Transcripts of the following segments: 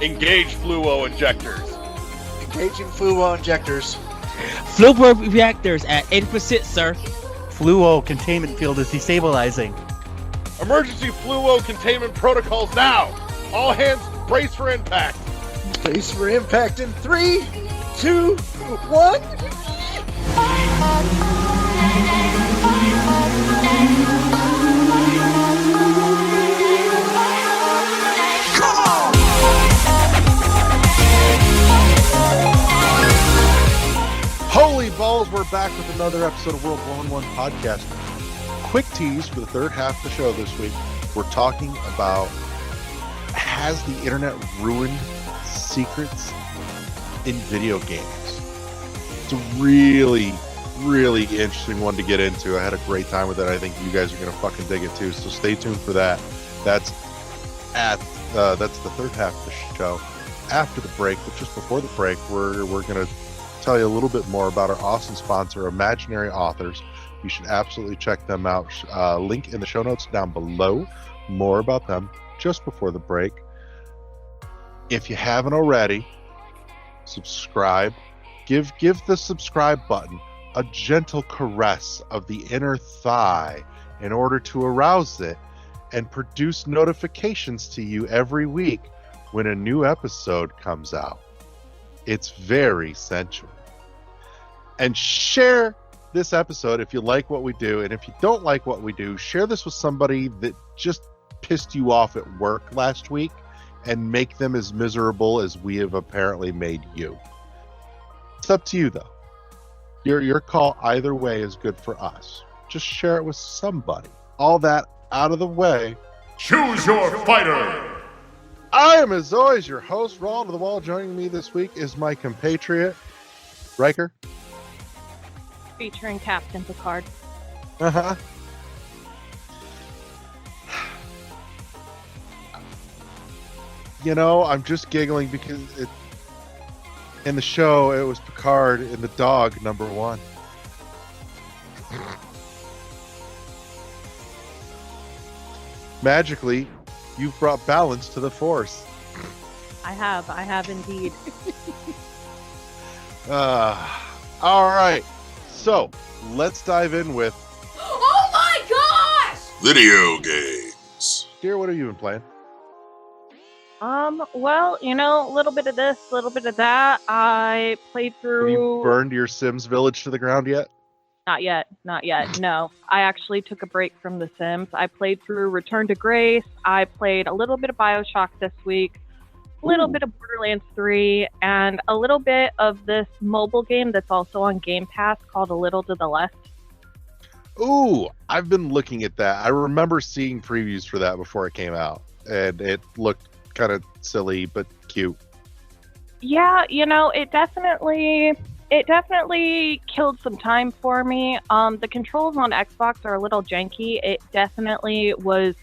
Engage fluo injectors. Engaging fluo injectors. Fluo reactors at 80%, sir. Fluo containment field is destabilizing. Emergency fluo containment protocols now. All hands brace for impact. Brace for impact in 3, 2, 1. Holy balls, we're back with another episode of World 1-1 Podcast. Quick tease for the third half of the show this week. We're talking about, has the internet ruined secrets in video games? It's a really, really interesting one to get into. I had a great time with it. I think you guys are going to fucking dig it too, so stay tuned for that. That's the third half of the show. After the break, but just before the break, we're going to tell you a little bit more about our awesome sponsor, Imaginary Authors. You should absolutely check them out. Link in the show notes down below. More about them just before the break. If you haven't already, subscribe. Give the subscribe button a gentle caress of the inner thigh in order to arouse it and produce notifications to you every week when a new episode comes out. It's very sensual. And share this episode if you like what we do. And if you don't like what we do, share this with somebody that just pissed you off at work last week and make them as miserable as we have apparently made you. It's up to you, though. Your call either way is good for us. Just share it with somebody. All that out of the way. Choose your fighter! I am, as always, your host, Raw to the Wall. Joining me this week is my compatriot, Riker. Featuring Captain Picard. Uh-huh. You know, I'm just giggling because in the show, it was Picard in the dog, number 1. Magically, you've brought balance to the Force. I have indeed. All right. So, let's dive in with... Oh my gosh! Video games. Dear, what have you been playing? Well, a little bit of this, a little bit of that. I played through... Have you burned your Sims village to the ground yet? Not yet. No. I actually took a break from The Sims. I played through Return to Grace. I played a little bit of BioShock this week, a little bit of Borderlands 3, and a little bit of this mobile game that's also on Game Pass called A Little to the Left. Ooh, I've been looking at that. I remember seeing previews for that before it came out, and it looked kind of silly but cute. Yeah, it definitely killed some time for me. The controls on Xbox are a little janky. It definitely was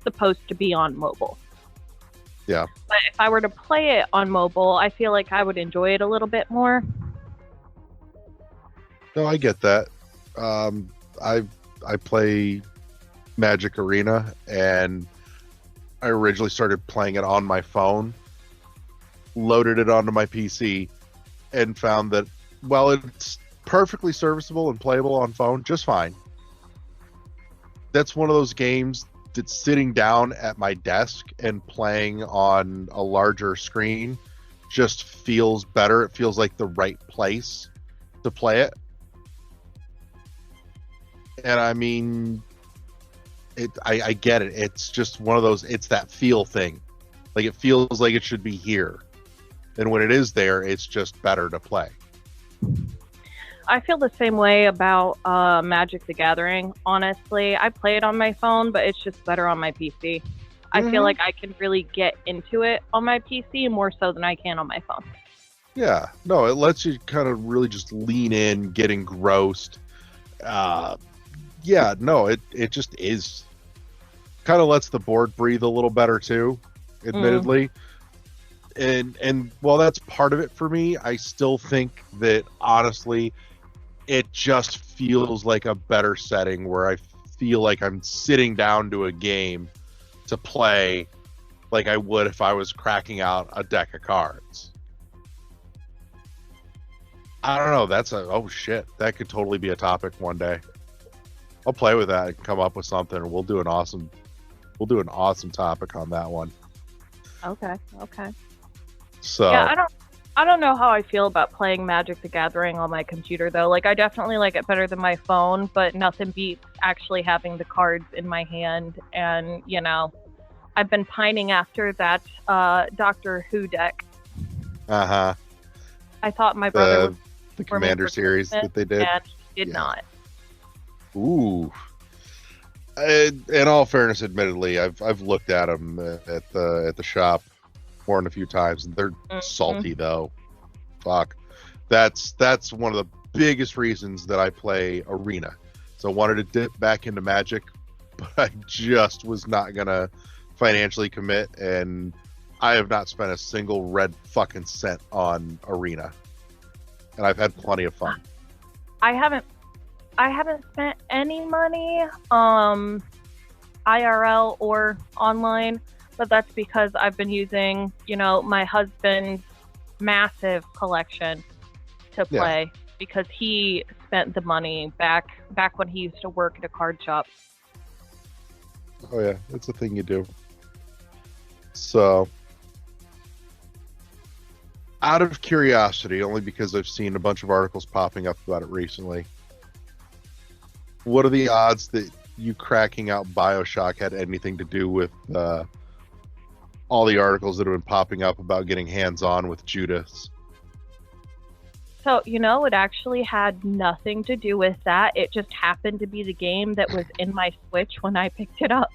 supposed to be on mobile. Yeah. But if I were to play it on mobile, I feel like I would enjoy it a little bit more. No, I get that. I play Magic Arena, and I originally started playing it on my phone, loaded it onto my PC, and found that, well, it's perfectly serviceable and playable on phone just fine. That's one of those games that's sitting down at my desk and playing on a larger screen just feels better. It feels like the right place to play it. And I mean, I get it. It's just one of those, it's that feel thing. Like, it feels like it should be here. And when it is there, it's just better to play. I feel the same way about Magic the Gathering, honestly. I play it on my phone, but it's just better on my PC. I feel like I can really get into it on my PC more so than I can on my phone. Yeah. No, it lets you kind of really just lean in, get engrossed. Yeah, no, it just is. Kind of lets the board breathe a little better too, admittedly. And while that's part of it for me, I still think that, honestly, it just feels like a better setting where I feel like I'm sitting down to a game to play like I would if I was cracking out a deck of cards. I don't know. Oh shit. That could totally be a topic one day. I'll play with that and come up with something, and we'll do an awesome topic on that one. Okay. So Yeah, I don't know how I feel about playing Magic the Gathering on my computer though. Like I definitely like it better than my phone, but nothing beats actually having the cards in my hand. And I've been pining after that Doctor Who deck. uh-huh. I thought my brother would The Commander series that they did. and he did not. Ooh. In all fairness, admittedly, I've looked at them at the shop more than a few times, and they're salty though. Fuck, that's one of the biggest reasons that I play Arena. So I wanted to dip back into Magic, but I just was not gonna financially commit, and I have not spent a single red fucking cent on Arena, and I've had plenty of fun. I haven't spent any money, IRL or online, but that's because I've been using, my husband's massive collection to play because he spent the money back when he used to work at a card shop. Oh yeah, that's a thing you do. So, out of curiosity, only because I've seen a bunch of articles popping up about it recently, what are the odds that you cracking out BioShock had anything to do with all the articles that have been popping up about getting hands-on with Judas? So, it actually had nothing to do with that. It just happened to be the game that was in my Switch when I picked it up.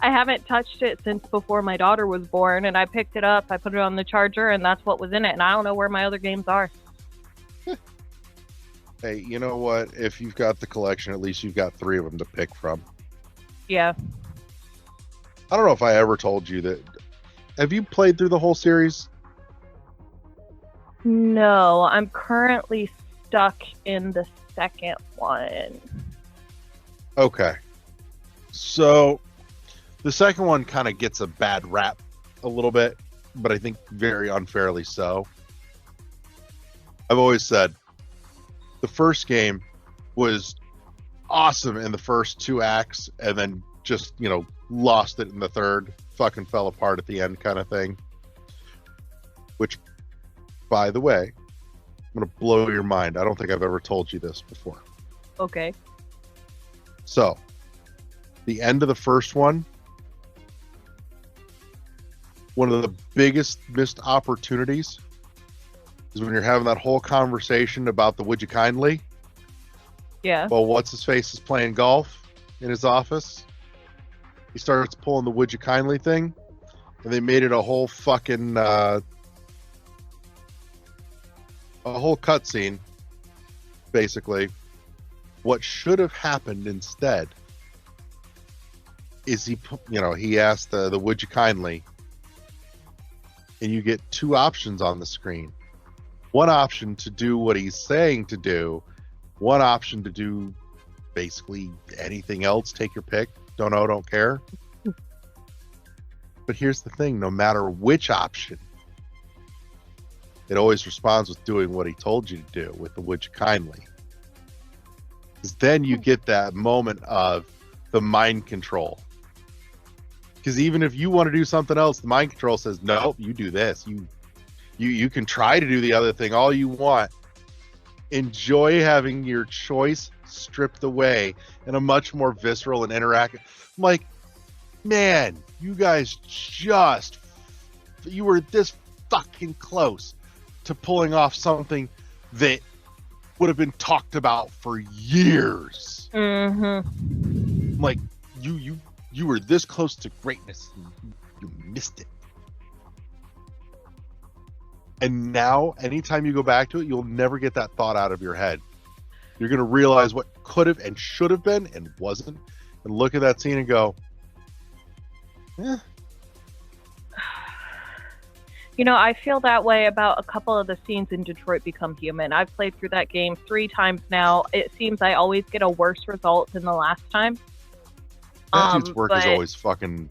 I haven't touched it since before my daughter was born, and I picked it up, I put it on the charger, and that's what was in it, and I don't know where my other games are. Hey, you know what? If you've got the collection, at least you've got 3 of them to pick from. Yeah. I don't know if I ever told you that. Have you played through the whole series? No, I'm currently stuck in the second one. Okay. So, the second one kind of gets a bad rap a little bit, but I think very unfairly so. I've always said the first game was awesome in the first 2 acts, and then just, lost it in the third, fucking fell apart at the end kind of thing. Which, by the way, I'm going to blow your mind. I don't think I've ever told you this before. Okay. So, the end of the first one of the biggest missed opportunities is when you're having that whole conversation about the would you kindly. Yeah. Well, what's his face is playing golf in his office. He starts pulling the would you kindly thing, and they made it a whole fucking a whole cutscene. Basically, what should have happened instead is he asked the would you kindly, and you get 2 options on the screen. One option to do what he's saying to do, one option to do basically anything else. Take your pick. Don't know, don't care. But here's the thing, no matter which option, it always responds with doing what he told you to do with the would you kindly. Because then you get that moment of the mind control. Because even if you want to do something else, the mind control says, nope, you do this. You can try to do the other thing all you want. Enjoy having your choice stripped away in a much more visceral and interactive. I'm like, man, you guys you were this fucking close to pulling off something that would have been talked about for years. Mm-hmm. Like, you were this close to greatness, and you missed it. And now, anytime you go back to it, you'll never get that thought out of your head. You're going to realize what could have and should have been and wasn't, and look at that scene and go, eh. I feel that way about a couple of the scenes in Detroit Become Human. I've played through that game 3 times now. It seems I always get a worse result than the last time. That dude's work is but always fucking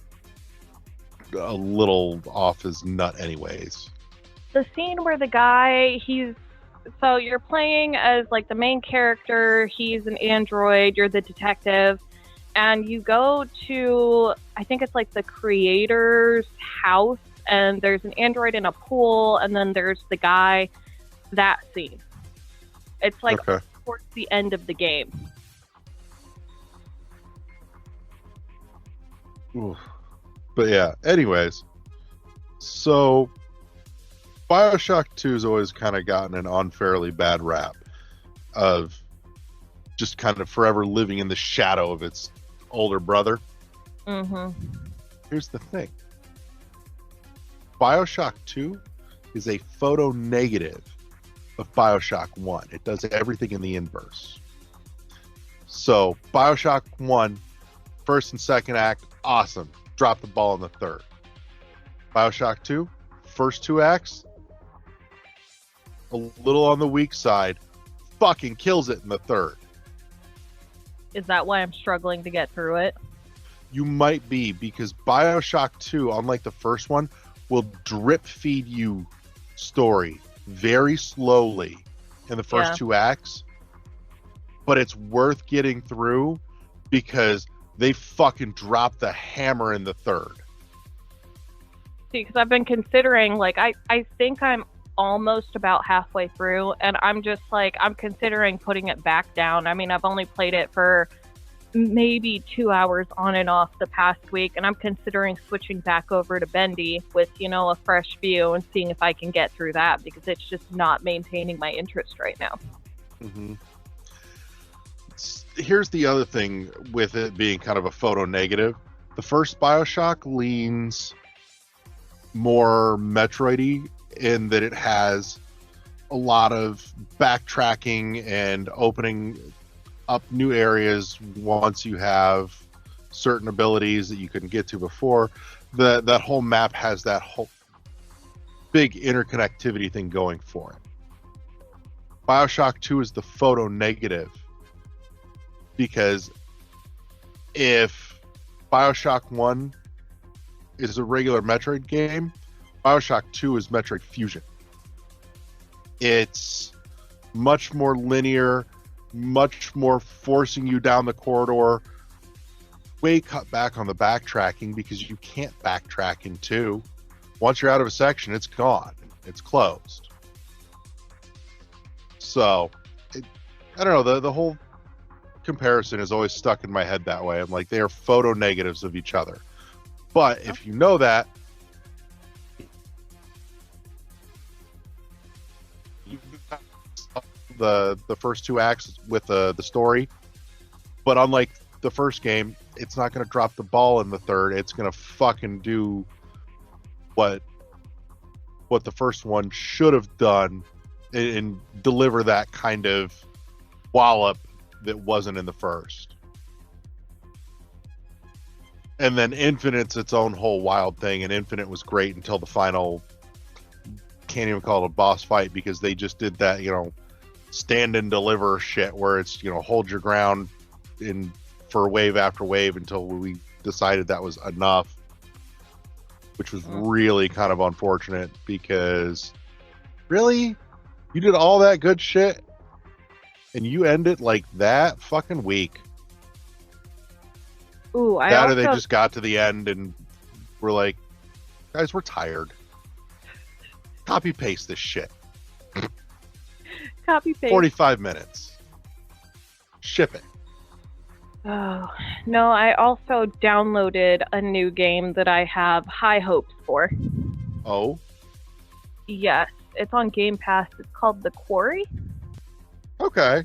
a little off his nut anyways. the scene where the guy, so you're playing as like the main character, he's an android, you're the detective, and you go to, I think it's like the creator's house, and there's an android in a pool, and then there's the guy. That scene. It's like Okay. towards the end of the game. Oof. But yeah, anyways. So BioShock 2 has always kind of gotten an unfairly bad rap of just kind of forever living in the shadow of its older brother. Mm-hmm. Here's the thing. BioShock 2 is a photo negative of BioShock 1. It does everything in the inverse. So BioShock 1, first and second act, awesome. Drop the ball in the third. BioShock 2, first two acts, a little on the weak side, fucking kills it in the third. Is that why I'm struggling to get through it? You might be, because BioShock 2, unlike the first one, will drip feed you story very slowly in the first two acts, but it's worth getting through because they fucking drop the hammer in the third. See, because I've been considering, like, I think I'm almost about halfway through, and I'm just like, I'm considering putting it back down. I mean, I've only played it for maybe 2 hours on and off the past week, and I'm considering switching back over to Bendy with, you know, a fresh view and seeing if I can get through that, because it's just not maintaining my interest right now. Mm-hmm. Here's the other thing with it being kind of a photo negative. The first BioShock leans more Metroid-y in that it has a lot of backtracking and opening up new areas once you have certain abilities that you couldn't get to before. That whole map has that whole big interconnectivity thing going for it. BioShock 2 is the photo negative, because if BioShock 1 is a regular Metroid game, BioShock 2 is Metroid Fusion. It's much more linear, much more forcing you down the corridor, way cut back on the backtracking, because you can't backtrack in 2. Once you're out of a section, it's gone. It's closed. So, I don't know, the whole comparison is always stuck in my head that way. I'm like, they are photo negatives of each other. But if you know that, the first two acts with the story, but unlike the first game, it's not going to drop the ball in the third. It's going to fucking do what the first one should have done and deliver that kind of wallop that wasn't in the first. And then Infinite's its own whole wild thing, and Infinite was great until the final, can't even call it a boss fight, because they just did that, you know, stand and deliver shit where it's, you know, hold your ground in for wave after wave until we decided that was enough, which was really kind of unfortunate, because really, you did all that good shit and you end it like that? Fucking weak. Ooh, Or they just got to the end and were like, guys, we're tired. Copy paste this shit. Copy paste. 45 minutes. Ship it. Oh, no, I also downloaded a new game that I have high hopes for. Oh? Yes, it's on Game Pass. It's called The Quarry. Okay.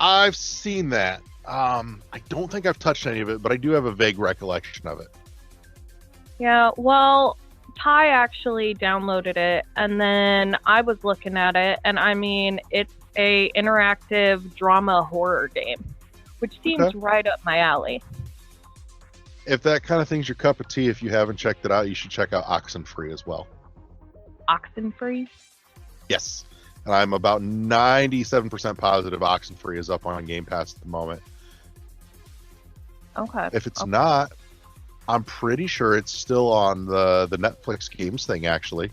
I've seen that. I don't think I've touched any of it, but I do have a vague recollection of it. Yeah, well, Ty actually downloaded it, and then I was looking at it, and I mean, it's a interactive drama horror game, which seems right up my alley. If that kind of thing's your cup of tea, if you haven't checked it out, you should check out Oxenfree as well. Oxenfree? Yes. And I'm about 97% positive Oxenfree is up on Game Pass at the moment. Okay. If it's Okay. not, I'm pretty sure it's still on the Netflix games thing, actually.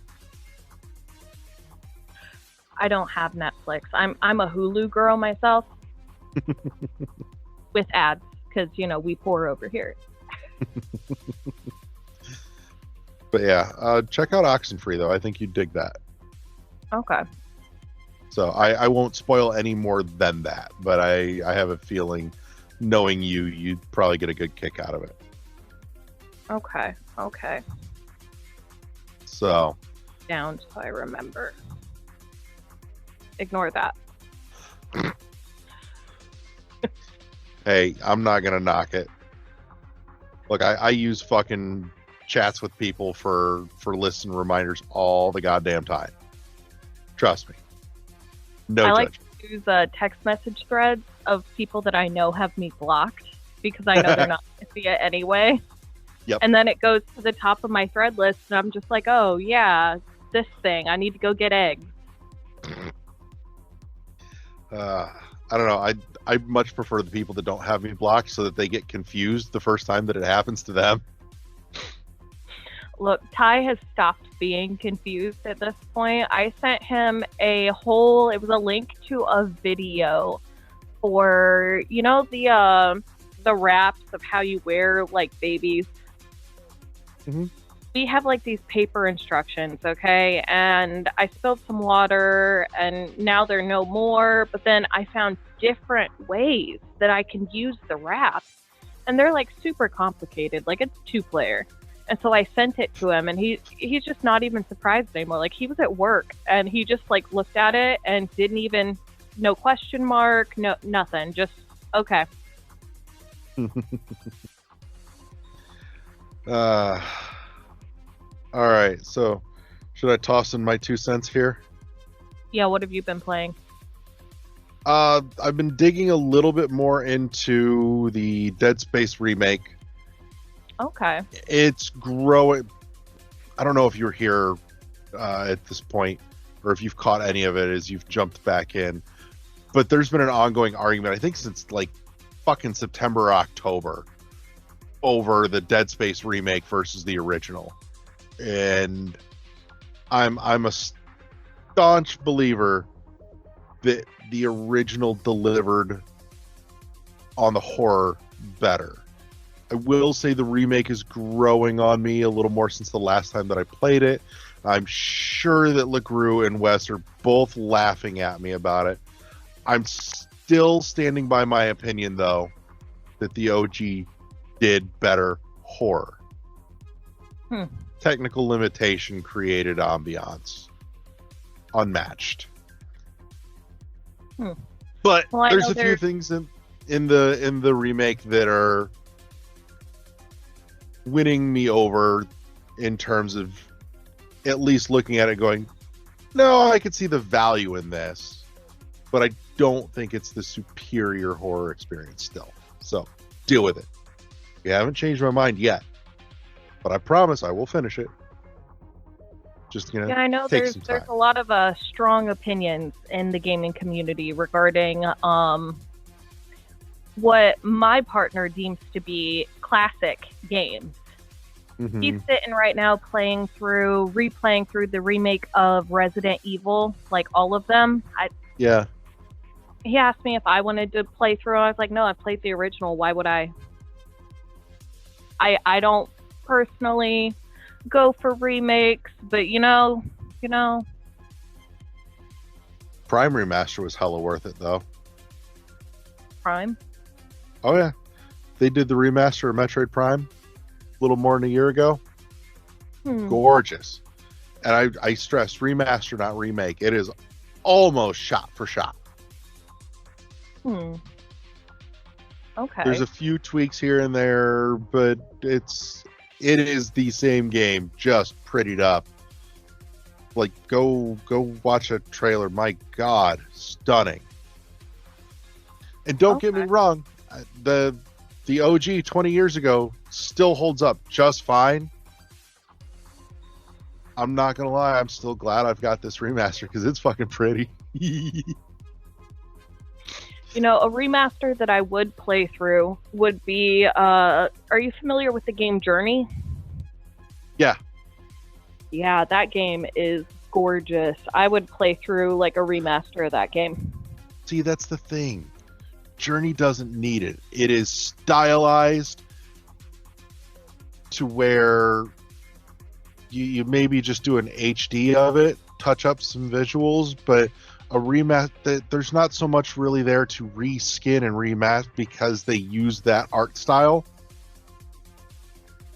I don't have Netflix. I'm a Hulu girl myself. With ads, because we poor over here. But yeah, check out Oxenfree, though. I think you'd dig that. Okay. So I won't spoil any more than that, but I have a feeling, knowing you'd probably get a good kick out of it. Okay. Okay. So Down so I remember. Ignore that. hey, I'm not gonna knock it. Look, I use fucking chats with people for lists and reminders all the goddamn time. Trust me. No I judgment. like to use text message threads of people that I know have me blocked because I know they're not going to see it anyway. Yep. And then it goes to the top of my thread list, and I'm just like, oh, yeah, this thing. I need to go get eggs. I don't know. I much prefer the people that don't have me blocked so that they get confused the first time that it happens to them. Look, Ty has stopped being confused at this point. I sent him it was a link to a video for, the wraps of how you wear, like, babies. Mhm. We have, like, these paper instructions, okay? And I spilled some water, and now they're no more, but then I found different ways that I can use the wraps. And they're, like, super complicated. Like, it's 2-player. And so I sent it to him, and he's just not even surprised anymore. Like, he was at work, and he just, like, looked at it and didn't even, no question mark, no nothing. Just, okay. All right. So, should I toss in my 2 cents here? Yeah, what have you been playing? I've been digging a little bit more into the Dead Space remake. Okay. It's growing. I don't know if you're here at this point or if you've caught any of it as you've jumped back in, but there's been an ongoing argument, I think since like fucking September or October, over the Dead Space remake versus the original. And I'm a staunch believer that the original delivered on the horror better. I will say the remake is growing on me a little more since the last time that I played it. I'm sure that LeGrew and Wes are both laughing at me about it. I'm still standing by my opinion, though, that the OG did better horror. Technical limitation created ambiance. Unmatched. But Well, there's a few things in the remake that are winning me over in terms of at least looking at it going, no, I could see the value in this, but I don't think it's the superior horror experience still. So deal with it. You haven't changed my mind yet, but I promise I will finish it. Just Yeah, I know take there's some time. a lot of strong opinions in the gaming community regarding what my partner deems to be classic games. Mhm. He's sitting right now replaying through the remake of Resident Evil, like all of them. Yeah. He asked me if I wanted to play through. I was like, no, I played the original. Why would I? I don't personally go for remakes, but you know. Prime Remaster was hella worth it, though. Prime. Oh, yeah. They did the remaster of Metroid Prime a little more than a year ago. Gorgeous. And I stress remaster, not remake. It is almost shot for shot. Okay. There's a few tweaks here and there, but it is the same game, just prettied up. Like, go watch a trailer. My God, stunning. And don't get me wrong, the OG 20 years ago still holds up just fine. I'm not gonna lie, I'm still glad I've got this remaster because it's fucking pretty. You know, a remaster that I would play through would be, are you familiar with the game Journey? Yeah. Yeah, that game is gorgeous. I would play through like a remaster of that game. See, that's the thing. Journey doesn't need it. It is stylized to where you maybe just do an HD of it, touch up some visuals, but a remaster, there's not so much really there to reskin and remaster because they use that art style.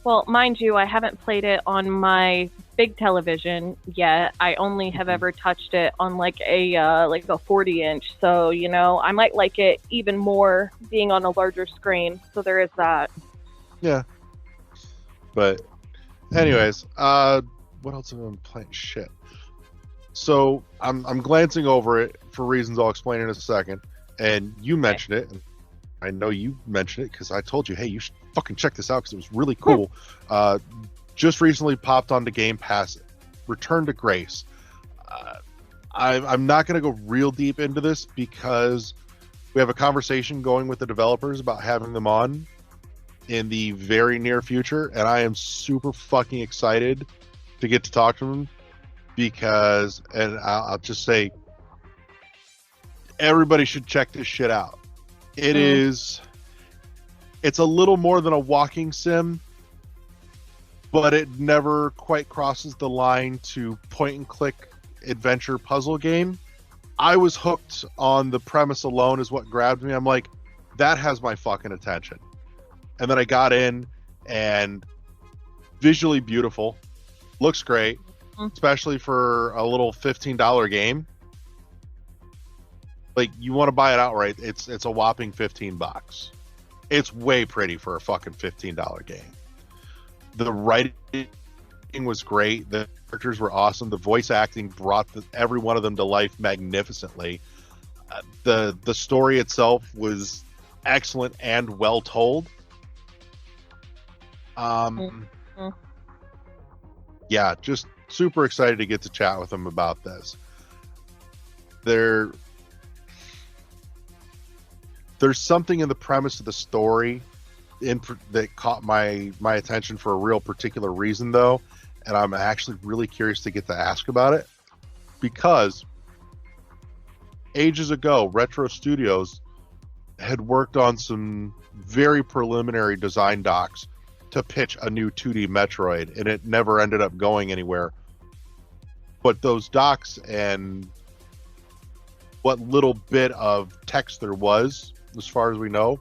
Well, mind you, I haven't played it on my big television yet. I only have ever touched it on like a 40-inch. So, you know, I might like it even more being on a larger screen. So there is that. Yeah. But anyways, what else have I been playing? Shit. So I'm glancing over it for reasons I'll explain in a second. And you mentioned it. And I know you mentioned it because I told you, hey, you should fucking check this out because it was really cool. Just recently popped onto Game Pass, Return to Grace. I'm not going to go real deep into this because we have a conversation going with the developers about having them on in the very near future, and I am super fucking excited to get to talk to them because, and I'll just say, everybody should check this shit out. It's a little more than a walking sim, but it never quite crosses the line to point and click adventure puzzle game. I was hooked on the premise alone is what grabbed me. I'm like, that has my fucking attention. And then I got in and visually beautiful, looks great, especially for a little $15 game. Like, you want to buy it outright, it's a whopping $15. It's way pretty for a fucking $15 game. The writing was great. The characters were awesome. The voice acting brought every one of them to life magnificently. The story itself was excellent and well told. Yeah, just super excited to get to chat with them about this. There's something in the premise of the story that caught my attention for a real particular reason, though, and I'm actually really curious to get to ask about it because ages ago, Retro Studios had worked on some very preliminary design docs to pitch a new 2D Metroid, and it never ended up going anywhere. But those docs and what little bit of text there was, as far as we know,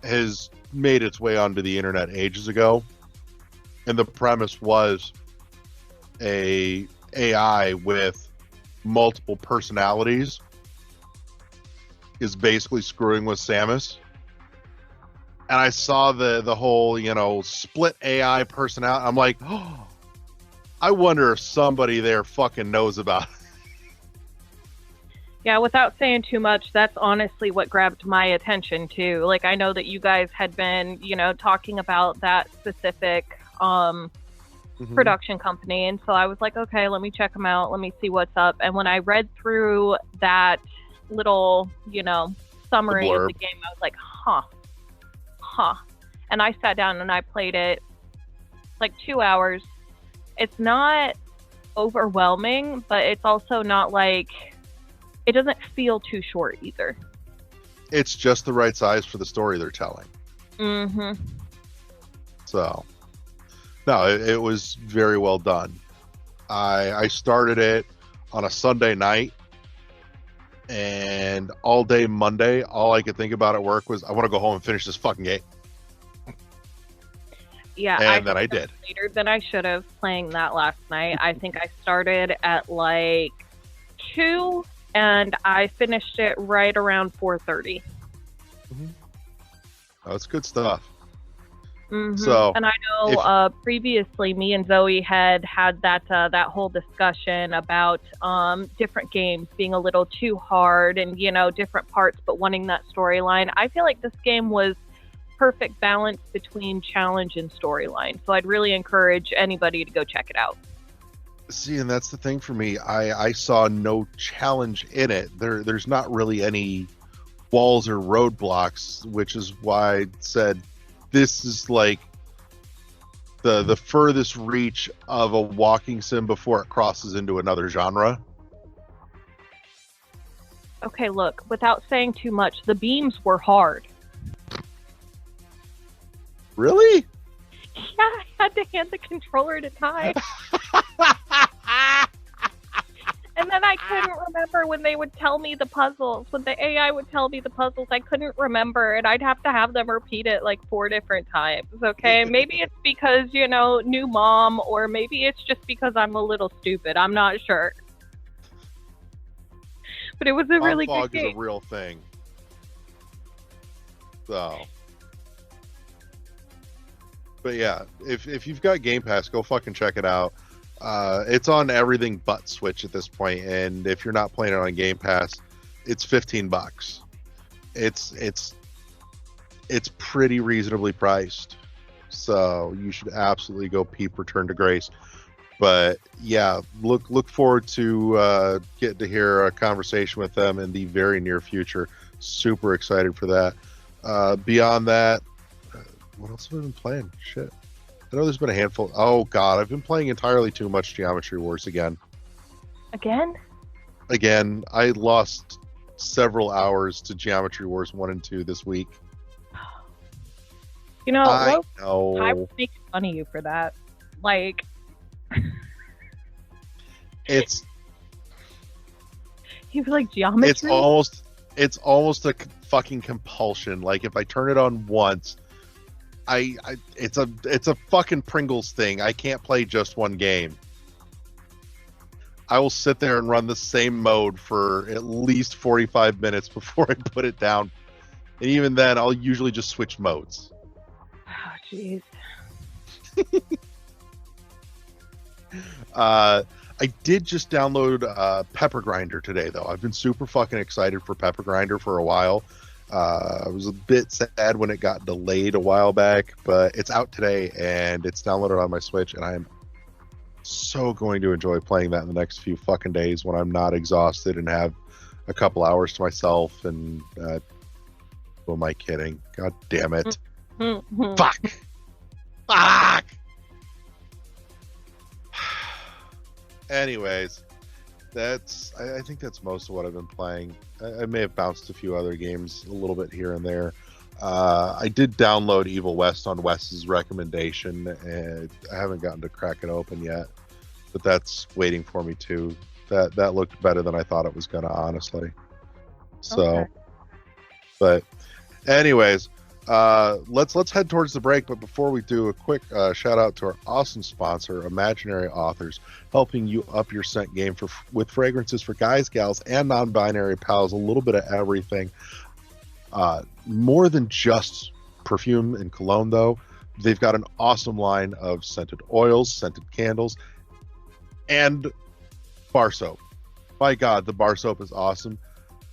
has made its way onto the internet ages ago. And the premise was a AI with multiple personalities is basically screwing with Samus. And I saw the whole, split AI personality. I'm like, oh, I wonder if somebody there fucking knows about it. Yeah, without saying too much, that's honestly what grabbed my attention too. Like, I know that you guys had been, talking about that specific production company, and so I was like, okay, let me check them out. Let me see what's up. And when I read through that little, summary of the game, I was like, huh. And I sat down and I played it like 2 hours. It's not overwhelming, but it's also not like, it doesn't feel too short either. It's just the right size for the story they're telling. Mm-hmm. So, no, it was very well done. I started it on a Sunday night, and all day Monday, all I could think about at work was, I want to go home and finish this fucking game. Yeah, and then I did. Later than I should have playing that last night. I think I started at like 2, and I finished it right around 4:30. Mm-hmm. Oh, that's good stuff. Mm-hmm. So, and I know previously me and Zoe had that whole discussion about different games being a little too hard and different parts, but wanting that storyline. I feel like this game was perfect balance between challenge and storyline. So I'd really encourage anybody to go check it out. See, and that's the thing for me. I saw no challenge in it. There's not really any walls or roadblocks, which is why I said this is like the furthest reach of a walking sim before it crosses into another genre. Okay, look, without saying too much, the beams were hard. Really? Yeah, I had to hand the controller to Ty. And then I couldn't remember when they would tell me the puzzles. When the AI would tell me the puzzles, I couldn't remember, and I'd have to have them repeat it like 4 different times, okay? Maybe it's because, new mom, or maybe it's just because I'm a little stupid. I'm not sure. But it was a really good Fog game. is a real thing. So... But yeah, if you've got Game Pass, go fucking check it out. It's on everything but Switch at this point, and if you're not playing it on Game Pass, it's $15. It's pretty reasonably priced, so you should absolutely go peep Return to Grace. But yeah, look forward to getting to hear a conversation with them in the very near future. Super excited for that. Beyond that, what else have I been playing? Shit. I know there's been a handful. Oh, God. I've been playing entirely too much Geometry Wars again. Again? Again. I lost several hours to Geometry Wars 1 and 2 this week. I know. I would make fun of you for that. Like... It's... He was like, geometry? It's almost a fucking compulsion. Like, if I turn it on once... it's a fucking Pringles thing. I can't play just one game. I will sit there and run the same mode for at least 45 minutes before I put it down. And even then, I'll usually just switch modes. Oh, jeez. I did just download Pepper Grinder today, though. I've been super fucking excited for Pepper Grinder for a while. I was a bit sad when it got delayed a while back, but it's out today and it's downloaded on my Switch, and I am so going to enjoy playing that in the next few fucking days when I'm not exhausted and have a couple hours to myself. And who am I kidding? God damn it. Fuck! Anyways, I think that's most of what I've been playing. I may have bounced a few other games a little bit here and there. I did download Evil West on Wes's recommendation, and I haven't gotten to crack it open yet, but that's waiting for me too. That looked better than I thought it was gonna, honestly. So, Okay. But anyways, let's head towards the break. But before we do, a quick shout out to our awesome sponsor, Imaginary Authors, helping you up your scent game with fragrances for guys, gals, and non-binary pals. A little bit of everything. More than just perfume and cologne, though. They've got an awesome line of scented oils, scented candles, and bar soap. My God, the bar soap is awesome.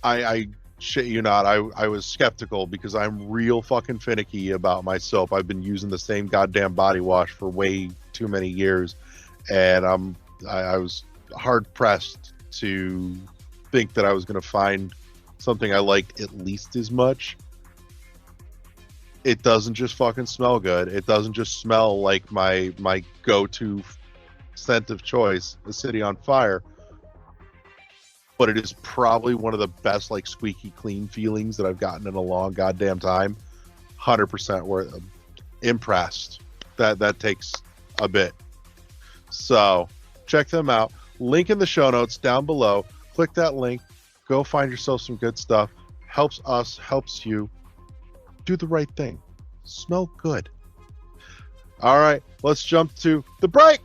I shit you not, I was skeptical because I'm real fucking finicky about my soap. I've been using the same goddamn body wash for way too many years, and I was hard pressed to think that I was going to find something I liked at least as much. It doesn't just fucking smell good. It doesn't just smell like my go-to scent of choice, the City on Fire. But it is probably one of the best, like, squeaky clean feelings that I've gotten in a long goddamn time. 100% worth. Impressed. That takes a bit. So check them out. Link in the show notes down below. Click that link. Go find yourself some good stuff. Helps us, helps you. Do the right thing. Smell good. All right, let's jump to the break.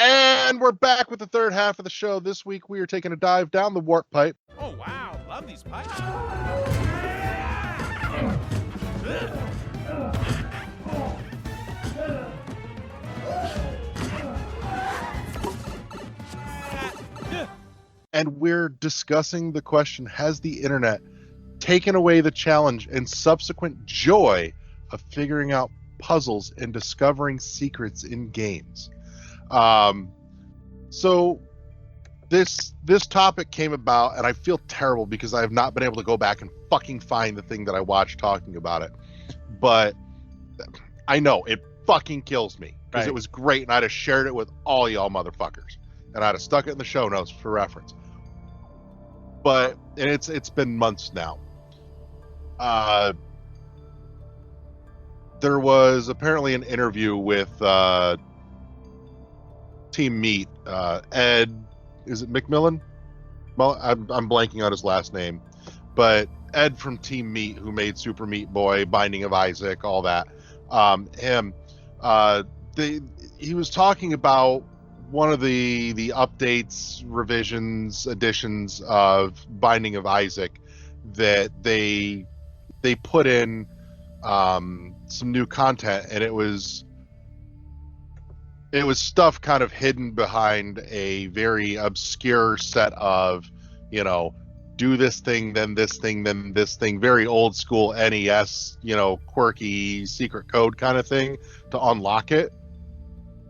And we're back with the third half of the show. This week we are taking a dive down the warp pipe. Oh, wow. Love these pipes. And we're discussing the question, has the internet taken away the challenge and subsequent joy of figuring out puzzles and discovering secrets in games? So this topic came about, and I feel terrible because I have not been able to go back and fucking find the thing that I watched talking about it. But I know it fucking kills me because it was great, and I'd have shared it with all y'all motherfuckers, and I'd have stuck it in the show notes for reference. But and it's been months now. There was apparently an interview with Team Meat, Ed. Is it McMillan? Well, I'm blanking on his last name, but Ed from Team Meat, who made Super Meat Boy, Binding of Isaac, all that. He was talking about one of the updates, revisions, additions of Binding of Isaac that they put in some new content, and it was stuff kind of hidden behind a very obscure set of, do this thing, then this thing, then this thing, very old school NES, quirky secret code kind of thing to unlock it.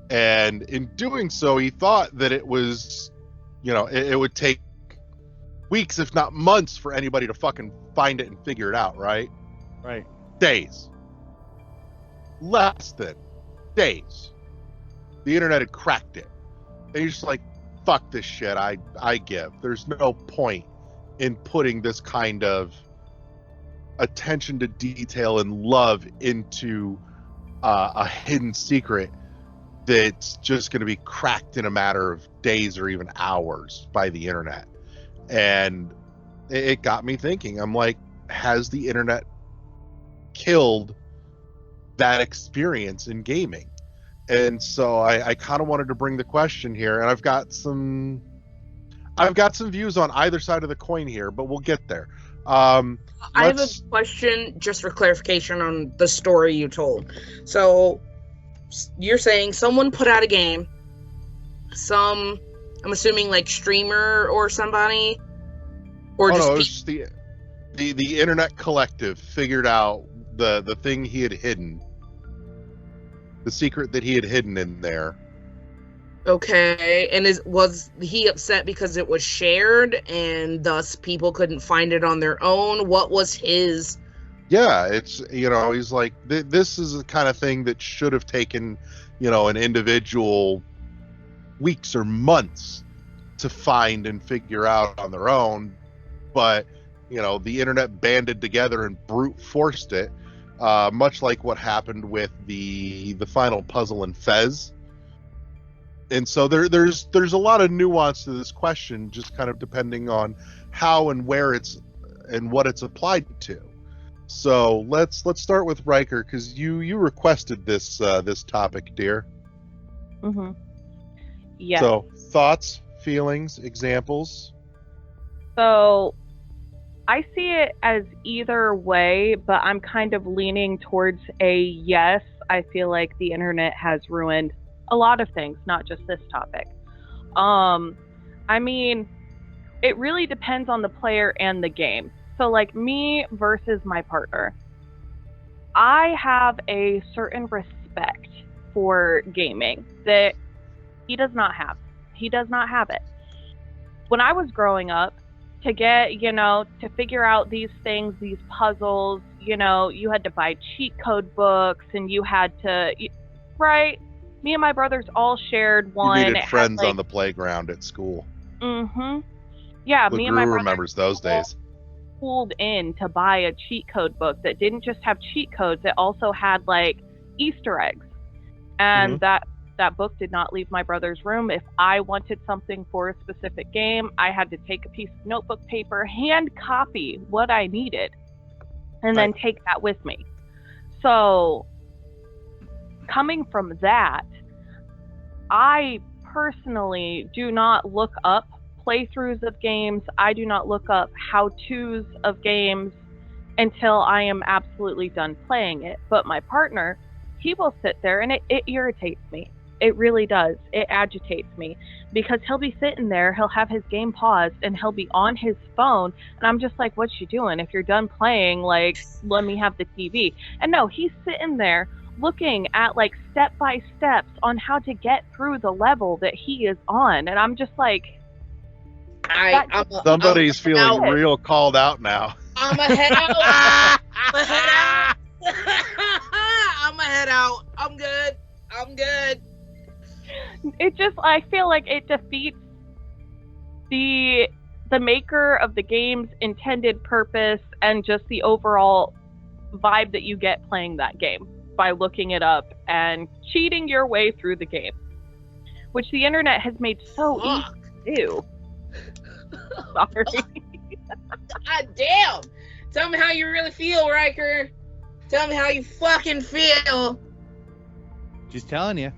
And in doing so, he thought that it was, it would take weeks, if not months, for anybody to fucking find it and figure it out, right? Right. Days. Less than days. The internet had cracked it. And you're just like, fuck this shit, I give. There's no point in putting this kind of attention to detail and love into a hidden secret that's just going to be cracked in a matter of days or even hours by the internet. And it got me thinking. I'm like, has the internet killed that experience in gaming? And so I kind of wanted to bring the question here, and I've got some views on either side of the coin here, but we'll get there. I have a question just for clarification on the story you told. So you're saying someone put out a game, I'm assuming like streamer or somebody, or it was just the internet collective figured out the thing he had hidden, the secret that he had hidden in there. Okay, and was he upset because it was shared and thus people couldn't find it on their own? What was his... Yeah, it's, he's like, this is the kind of thing that should have taken, an individual weeks or months to find and figure out on their own. But, the internet banded together and brute forced it, much like what happened with the final puzzle in Fez. And so there's a lot of nuance to this question, just kind of depending on how and where it's and what it's applied to. So let's start with Riker, because you requested this topic, dear. Mm-hmm. Yeah. So thoughts, feelings, examples. So I see it as either way, but I'm kind of leaning towards a yes. I feel like the internet has ruined a lot of things, not just this topic. I mean, it really depends on the player and the game. So like me versus my partner, I have a certain respect for gaming that he does not have. He does not have it. When I was growing up, to get, to figure out these things, these puzzles, you had to buy cheat code books, and you had to, right? Me and my brothers all shared one. You needed friends on the playground at school. Mm-hmm. Yeah, me and my brother remembers those days. Pulled in to buy a cheat code book that didn't just have cheat codes, it also had like Easter eggs. And that book did not leave my brother's room. If I wanted something for a specific game, I had to take a piece of notebook paper, hand copy what I needed, and then take that with me. So coming from that, I personally do not look up playthroughs of games. I do not look up how-tos of games until I am absolutely done playing it. But my partner, he will sit there, and it irritates me. It really does. It agitates me because he'll be sitting there, he'll have his game paused, and he'll be on his phone, and I'm just like, what you doing? If you're done playing, like, let me have the TV. And no, he's sitting there looking at like step by steps on how to get through the level that he is on, and I'm just like, Somebody's feeling real called out now. I'm a head out. I'm a head out. I'm a head out. I'm good. I'm good. It just, I feel like it defeats the maker of the game's intended purpose and just the overall vibe that you get playing that game by looking it up and cheating your way through the game, which the internet has made so easy to do. Sorry. God damn. Tell me how you really feel, Riker. Tell me how you fucking feel. Just telling you.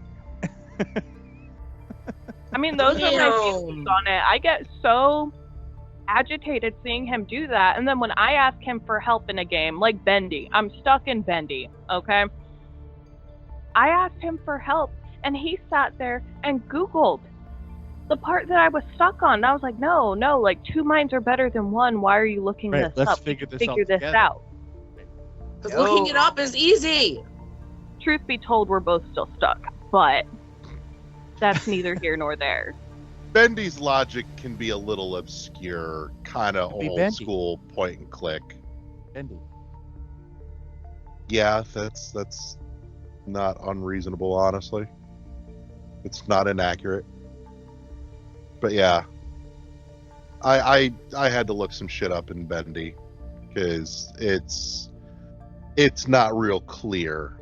I mean, those are my feelings on it. I get so agitated seeing him do that, and then when I ask him for help in a game, like Bendy, I'm stuck in Bendy, okay? I asked him for help, and he sat there and Googled the part that I was stuck on. And I was like, no, like 2 minds are better than 1. Why are you looking this let's up? figure this out. Because looking it up is easy. Truth be told, we're both still stuck, but that's neither here nor there. Bendy's logic can be a little obscure, kind of old Bendy. school point and click. Bendy. Yeah, that's not unreasonable, honestly. It's not inaccurate. But yeah, I had to look some shit up in Bendy because it's not real clear.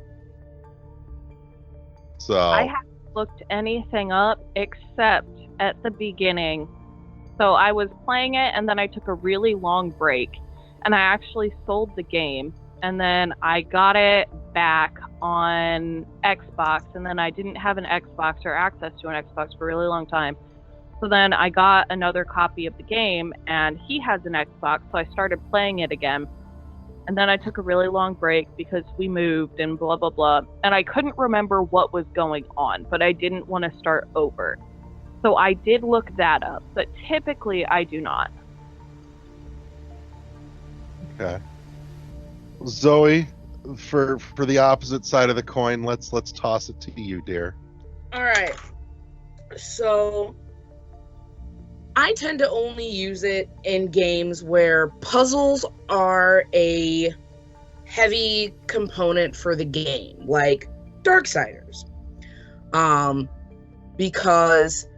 So I haven't looked anything up except at the beginning. So I was playing it and then I took a really long break and I actually sold the game and then I got it back on Xbox and then I didn't have an Xbox or access to an Xbox for a really long time. So then I got another copy of the game and he has an Xbox, so I started playing it again. And then I took a really long break because we moved and blah, blah, blah. And I couldn't remember what was going on, but I didn't want to start over. So I did look that up, but typically I do not. okay, Zoe, for the opposite side of the coin, let's toss it to you, dear. All right. So I tend to only use it in games where puzzles are a heavy component for the game, like Darksiders. Because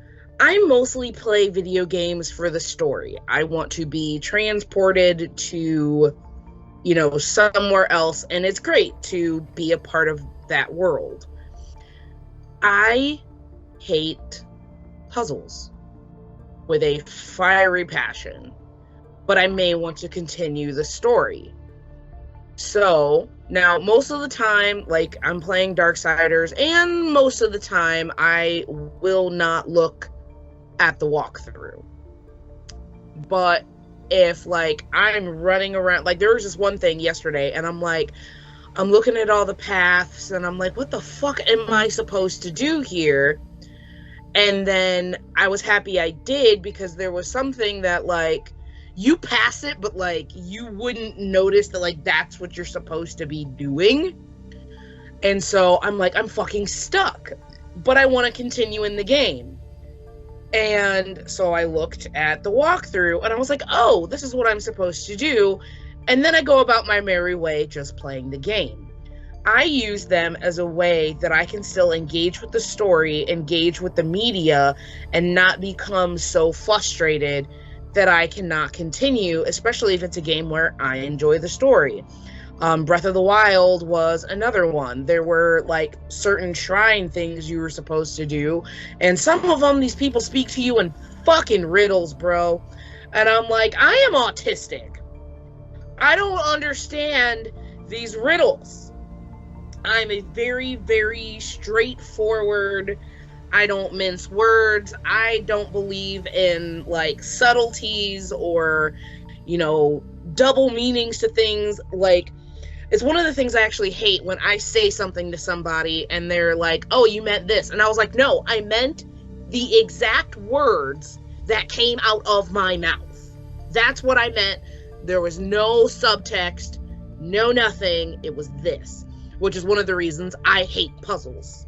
I mostly play video games for the story. I want to be transported to, somewhere else, and it's great to be a part of that world. I hate puzzles with a fiery passion, but I may want to continue the story. So now most of the time, like I'm playing Darksiders, and most of the time I will not look at the walkthrough. But if like I'm running around, like there was just one thing yesterday and I'm looking at all the paths and I'm like, what the fuck am I supposed to do here? And then I was happy I did, because there was something that, like, you pass it, but, like, you wouldn't notice that, like, that's what you're supposed to be doing. And so I'm like, I'm fucking stuck, but I want to continue in the game. And so I looked at the walkthrough, and I was like, oh, this is what I'm supposed to do. And then I go about my merry way just playing the game. I use them as a way that I can still engage with the story, engage with the media, and not become so frustrated that I cannot continue, especially if it's a game where I enjoy the story. Breath of the Wild was another one. There were, like, certain shrine things you were supposed to do, and some of them, these people speak to you in fucking riddles, bro. And I'm like, I am autistic. I don't understand these riddles. I'm a very, very straightforward, I don't mince words, I don't believe in, like, subtleties or, double meanings to things. Like, it's one of the things I actually hate when I say something to somebody and they're like, oh, you meant this. And I was like, no, I meant the exact words that came out of my mouth. That's what I meant. There was no subtext, no nothing. It was this. Which is one of the reasons I hate puzzles.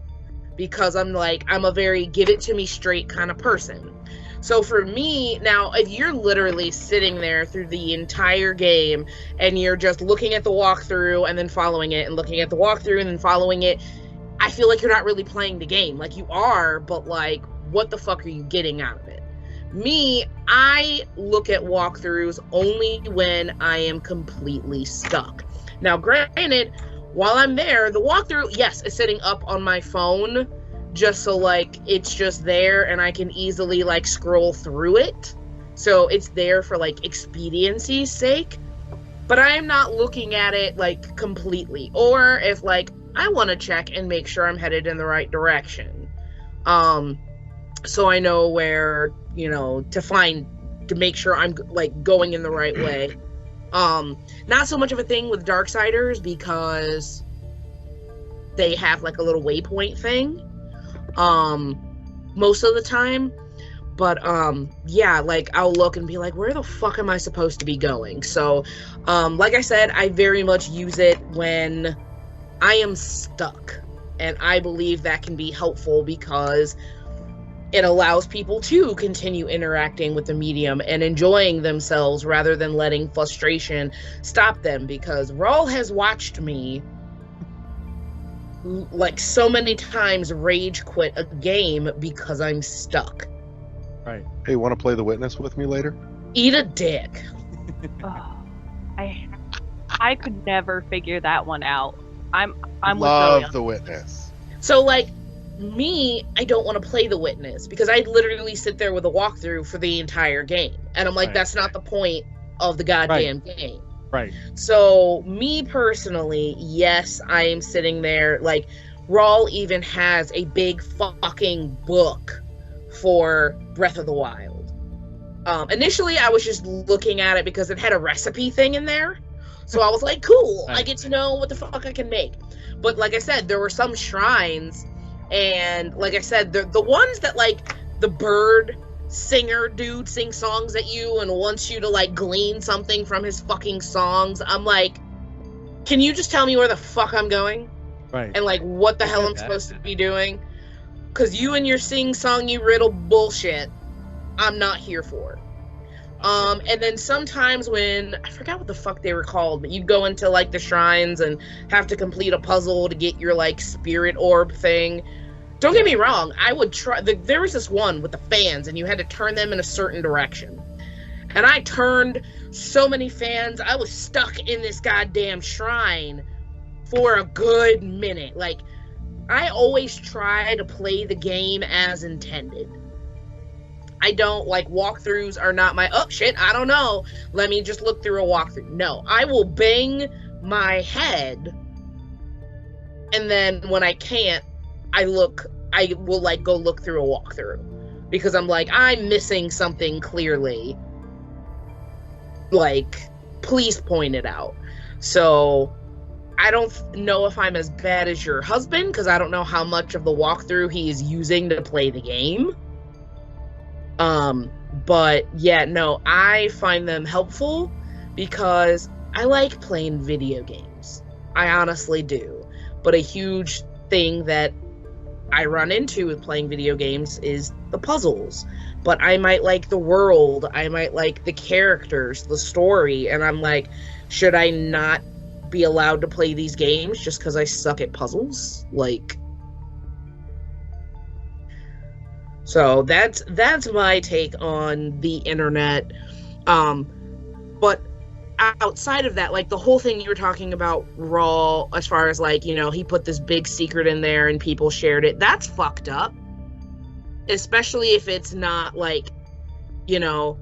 Because I'm a very give it to me straight kind of person. So for me, now, if you're literally sitting there through the entire game and you're just looking at the walkthrough and then following it and looking at the walkthrough and then following it, I feel like you're not really playing the game. Like, you are, but like, what the fuck are you getting out of it? Me, I look at walkthroughs only when I am completely stuck. Now, granted, while I'm there, the walkthrough, yes, is sitting up on my phone, just so, like, it's just there and I can easily, like, scroll through it. So it's there for, like, expediency's sake. But I am not looking at it, like, completely. Or if, like, I want to check and make sure I'm headed in the right direction. So I know where, you know, to make sure I'm, like, going in the right way. Not so much of a thing with Darksiders because they have, like, a little waypoint thing. Most of the time. But, yeah, like, I'll look and be like, where the fuck am I supposed to be going? So, like I said, I very much use it when I am stuck. And I believe that can be helpful because it allows people to continue interacting with the medium and enjoying themselves rather than letting frustration stop them. Because Raul has watched me, like, so many times rage quit a game because I'm stuck. Right. Hey, want to play The Witness with me later? Eat a dick. Oh, I could never figure that one out. I'm with Love Zoya. The Witness. So, like, me, I don't want to play The Witness because I literally sit there with a walkthrough for the entire game. And I'm like, Right. That's not the point of the goddamn game. Right. So, me personally, yes, I am sitting there, like, Raul even has a big fucking book for Breath of the Wild. Initially, I was just looking at it because it had a recipe thing in there. So I was like, cool, I get to know what the fuck I can make. But like I said, there were some shrines, and like I said, the ones that, like, the bird singer dude sings songs at you and wants you to, like, glean something from his fucking songs. I'm like, can you just tell me where the fuck I'm going? Right. And, like, what the hell I'm supposed to be doing? Because you and your sing-songy riddle bullshit, I'm not here for. And then sometimes when, I forgot what the fuck they were called, but you'd go into, like, the shrines and have to complete a puzzle to get your, like, spirit orb thing. Don't get me wrong, I would try, there was this one with the fans, and you had to turn them in a certain direction. And I turned so many fans, I was stuck in this goddamn shrine for a good minute. Like, I always try to play the game as intended. I don't, like, walkthroughs are not my, oh shit, I don't know, let me just look through a walkthrough. No, I will bang my head, and then when I can't, I will, like, go look through a walkthrough. Because I'm like, I'm missing something clearly. Like, please point it out. So, I don't know if I'm as bad as your husband, because I don't know how much of the walkthrough he is using to play the game. But yeah, no, I find them helpful because I like playing video games. I honestly do. But a huge thing that I run into with playing video games is the puzzles. But I might like the world, I might like the characters, the story, and I'm like, should I not be allowed to play these games just because I suck at puzzles? Like, so that's my take on the internet. But outside of that, like, the whole thing you were talking about, Raw, as far as, like, you know, he put this big secret in there and people shared it, that's fucked up. Especially if it's not, like, you know,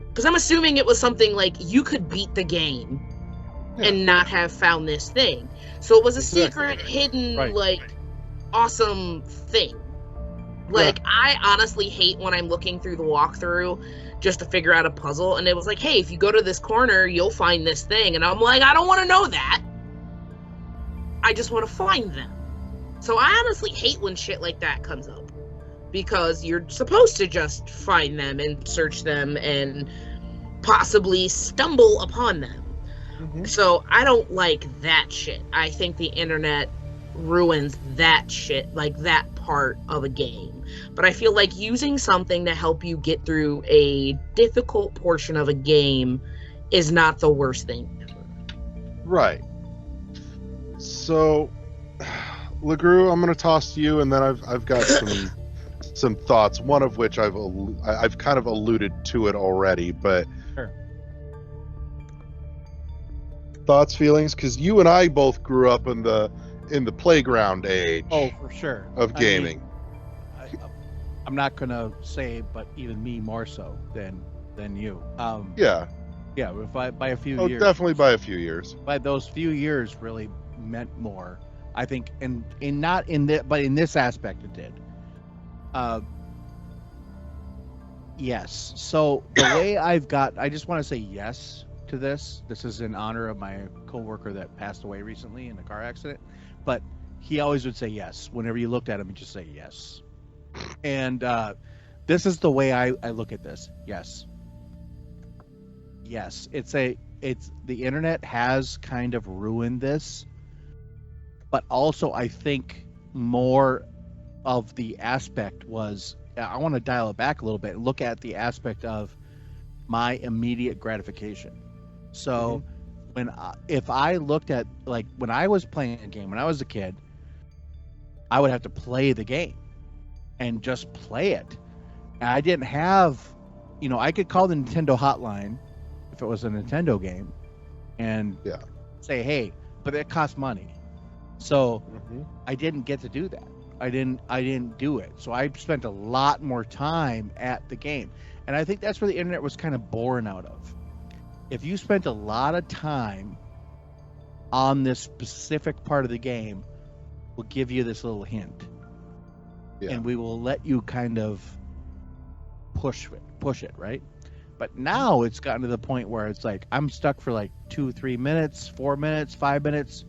because I'm assuming it was something like you could beat the game and not have found this thing. So it was a secret, hidden, like, awesome thing. Like, I honestly hate when I'm looking through the walkthrough just to figure out a puzzle, and it was like, hey, if you go to this corner, you'll find this thing. And I'm like, I don't want to know that. I just want to find them. So I honestly hate when shit like that comes up. Because you're supposed to just find them and search them and possibly stumble upon them. So I don't like that shit. I think the internet ruins that shit, like that part of a game. But I feel like using something to help you get through a difficult portion of a game is not the worst thing ever. Right. So, LeGrew, I'm going to toss to you, and then I've got some thoughts. One of which I've kind of alluded to it already, but Sure. Thoughts, feelings, because you and I both grew up in the playground age. Oh, for sure. Of gaming. I'm not gonna say, but even me more so than you. Yeah. Yeah, by a few years. Definitely by a few years. By those few years really meant more, I think, and not in this, but in this aspect it did. Yes. So the way I just want to say yes to this. This is in honor of my coworker that passed away recently in a car accident, but he always would say yes. Whenever you looked at him, he'd just say yes. And this is the way I look at this. Yes. Yes. It's the internet has kind of ruined this, but also I think more of the aspect was, I want to dial it back a little bit and look at the aspect of my immediate gratification. So if I looked at, like, when I was playing a game when I was a kid, I would have to play the game and just play it. And I didn't have, I could call the Nintendo hotline if it was a Nintendo game and say, hey, but it costs money. So I didn't get to do that. I didn't do it. So I spent a lot more time at the game. And I think that's where the internet was kind of born out of. If you spent a lot of time on this specific part of the game, we'll give you this little hint. Yeah. And we will let you kind of push it, right? But now it's gotten to the point where it's like I'm stuck for like 2-3 minutes, 4 minutes, 5 minutes.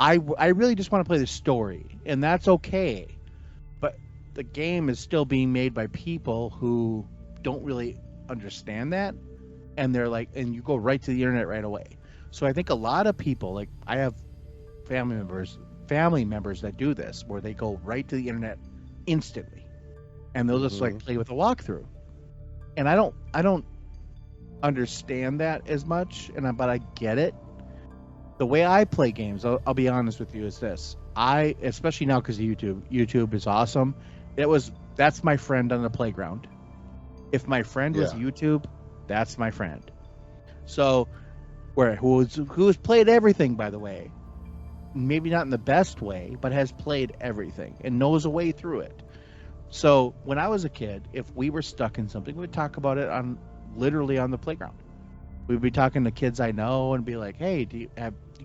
I really just want to play the story, and that's okay. But the game is still being made by people who don't really understand that, and they're like, and you go right to the internet right away. So I think a lot of people, like I have family members that do this, where they go right to the internet instantly, and they'll just like play with a walkthrough. And I don't understand that as much, but I get it. The way I play games, I'll be honest with you, is this. Especially now because of YouTube. YouTube is awesome. That's my friend on the playground. If my friend was YouTube, that's my friend. So, who's played everything, by the way. Maybe not in the best way, but has played everything and knows a way through it. So when I was a kid, if we were stuck in something, we'd talk about it literally on the playground. We'd be talking to kids I know and be like, hey, do you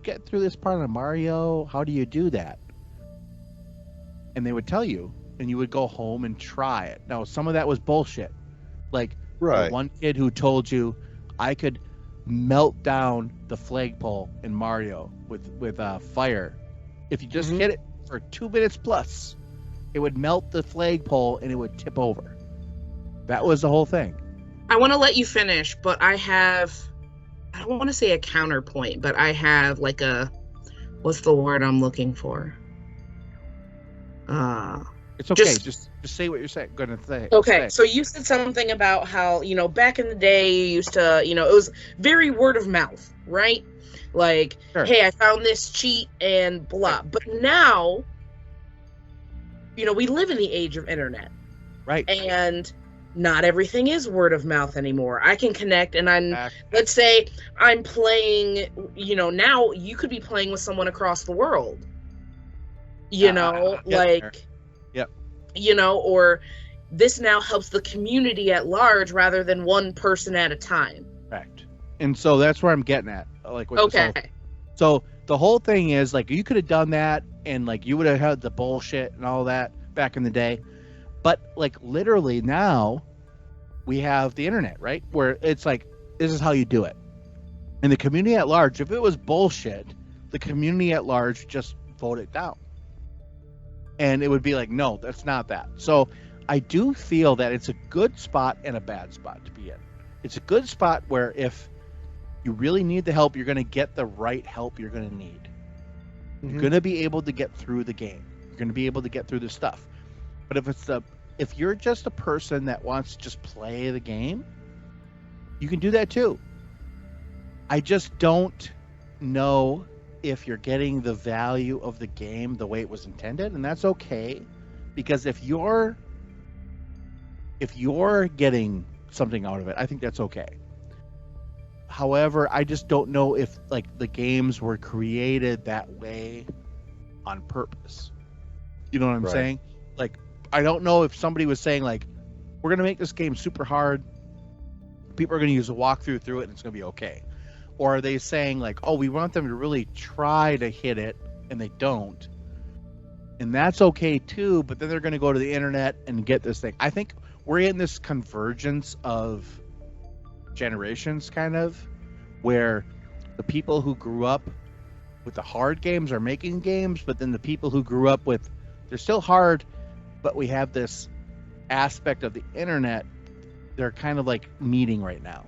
get through this part of Mario? How do you do that? And they would tell you, and you would go home and try it. Now, some of that was bullshit. Like the one kid who told you I could melt down the flagpole in Mario with fire. If you just hit it for 2 minutes plus, it would melt the flagpole and it would tip over. That was the whole thing. I want to let you finish, but I don't want to say a counterpoint, but I have like what's the word I'm looking for? It's okay. Just say what you're going to say. Okay, so you said something about how, back in the day you used to, it was very word of mouth, right? Like, hey, I found this cheat and blah. But now, we live in the age of internet. Right. And not everything is word of mouth anymore. I can connect, and let's say I'm playing, now you could be playing with someone across the world. Or this now helps the community at large rather than one person at a time. Correct. And so that's where I'm getting at. So the whole thing is, like, you could have done that, and like you would have had the bullshit and all that back in the day. But like literally now we have the internet, right? Where it's like, this is how you do it. And the community at large, if it was bullshit, the community at large just vote it down. And it would be like, no, that's not that. So I do feel that it's a good spot and a bad spot to be in. It's a good spot where if you really need the help, you're going to get the right help you're going to need. You're going to be able to get through the game. You're going to be able to get through the stuff. But if you're just a person that wants to just play the game, you can do that too. I just don't know if you're getting the value of the game the way it was intended, and that's okay, because if you're getting something out of it, I think that's okay. However, I just don't know if like the games were created that way on purpose. You know what I'm saying? Like, I don't know if somebody was saying like, we're gonna make this game super hard, people are gonna use a walkthrough through it and it's gonna be okay. Or are they saying like, oh, we want them to really try to hit it and they don't, and that's okay too, but then they're gonna go to the internet and get this thing. I think we're in this convergence of generations, kind of, where the people who grew up with the hard games are making games, but then the people who grew up with, they're still hard, but we have this aspect of the internet, they're kind of like meeting right now.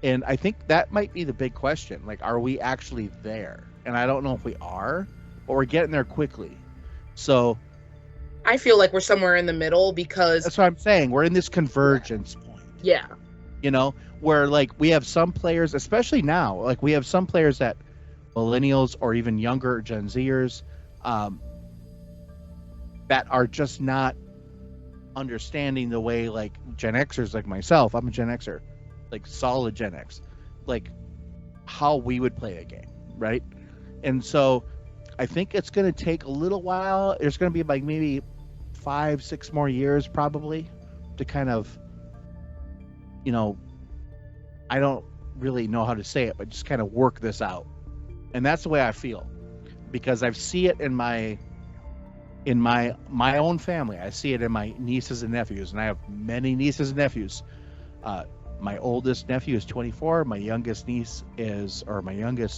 And I think that might be the big question. Like, are we actually there? And I don't know if we are, but we're getting there quickly. So I feel like we're somewhere in the middle, because that's what I'm saying. We're in this convergence point. Yeah. You know, where like we have some players, especially now, like we have some players that millennials or even younger Gen Zers that are just not understanding the way like Gen Xers like myself, I'm a Gen Xer, like solid Gen X, like how we would play a game, right? And so I think it's going to take a little while. There's going to be like maybe 5-6 more years probably to kind of, you know, I don't really know how to say it, but just kind of work this out. And that's the way I feel, because I see it in my own family. I see it in my nieces and nephews, and I have many nieces and nephews. My oldest nephew is 24. My youngest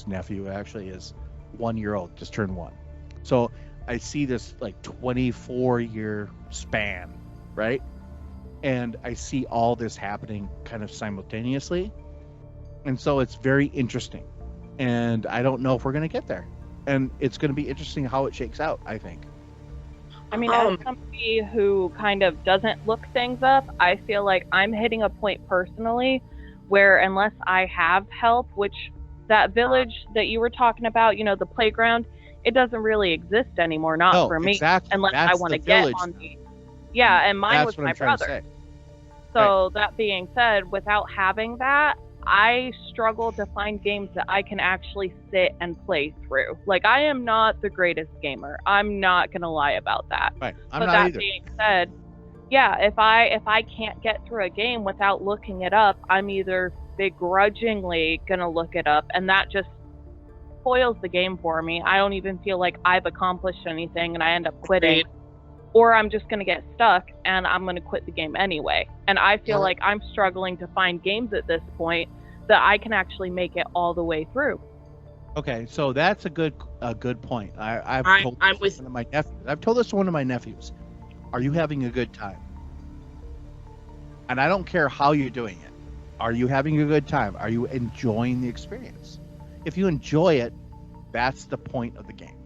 nephew actually is 1 year old, just turned 1. So I see this like 24-year span, right? And I see all this happening kind of simultaneously. And so it's very interesting. And I don't know if we're going to get there. And it's going to be interesting how it shakes out, I think. I mean, as somebody who kind of doesn't look things up, I feel like I'm hitting a point personally where unless I have help, which that village that you were talking about, you know, the playground, it doesn't really exist anymore, not for me, exactly. unless That's I want to the get village. on the... Yeah, and mine That's was what my I'm trying to brother. say. So that being said, without having that, I struggle to find games that I can actually sit and play through. Like, I am not the greatest gamer. I'm not gonna lie about that. Right. I'm but not that either. being said, yeah, if I can't get through a game without looking it up, I'm either begrudgingly gonna look it up, and that just spoils the game for me. I don't even feel like I've accomplished anything, and I end up quitting. Or I'm just going to get stuck and I'm going to quit the game anyway. And I feel like I'm struggling to find games at this point that I can actually make it all the way through. Okay, so that's a good point. I've told this to one of my nephews. Are you having a good time? And I don't care how you're doing it. Are you having a good time? Are you enjoying the experience? If you enjoy it, that's the point of the game.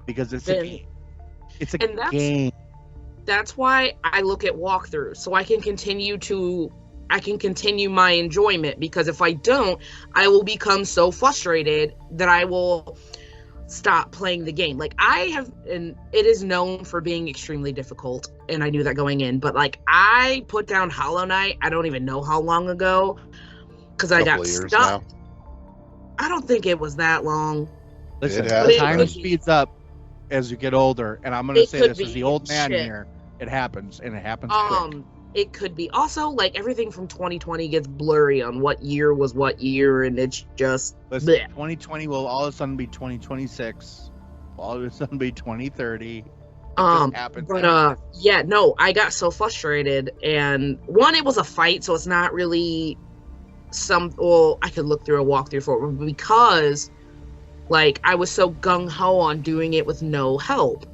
Because it's a game. It's a game. That's why I look at walkthroughs, so I can continue my enjoyment, because if I don't, I will become so frustrated that I will stop playing the game. Like, and it is known for being extremely difficult, and I knew that going in, but like, I put down Hollow Knight, I don't even know how long ago, because I got stuck. Now. I don't think it was that long. Listen, time speeds up as you get older, and I'm going to say this as the old man here. It happens, and it happens quick. It could be. Also, like, everything from 2020 gets blurry on what year was what year, and it's just... Listen, 2020 will all of a sudden be 2026. All of a sudden be 2030. Yeah, no, I got so frustrated, and one, it was a fight, so it's not really I could look through a walkthrough for it, because... like, I was so gung-ho on doing it with no help.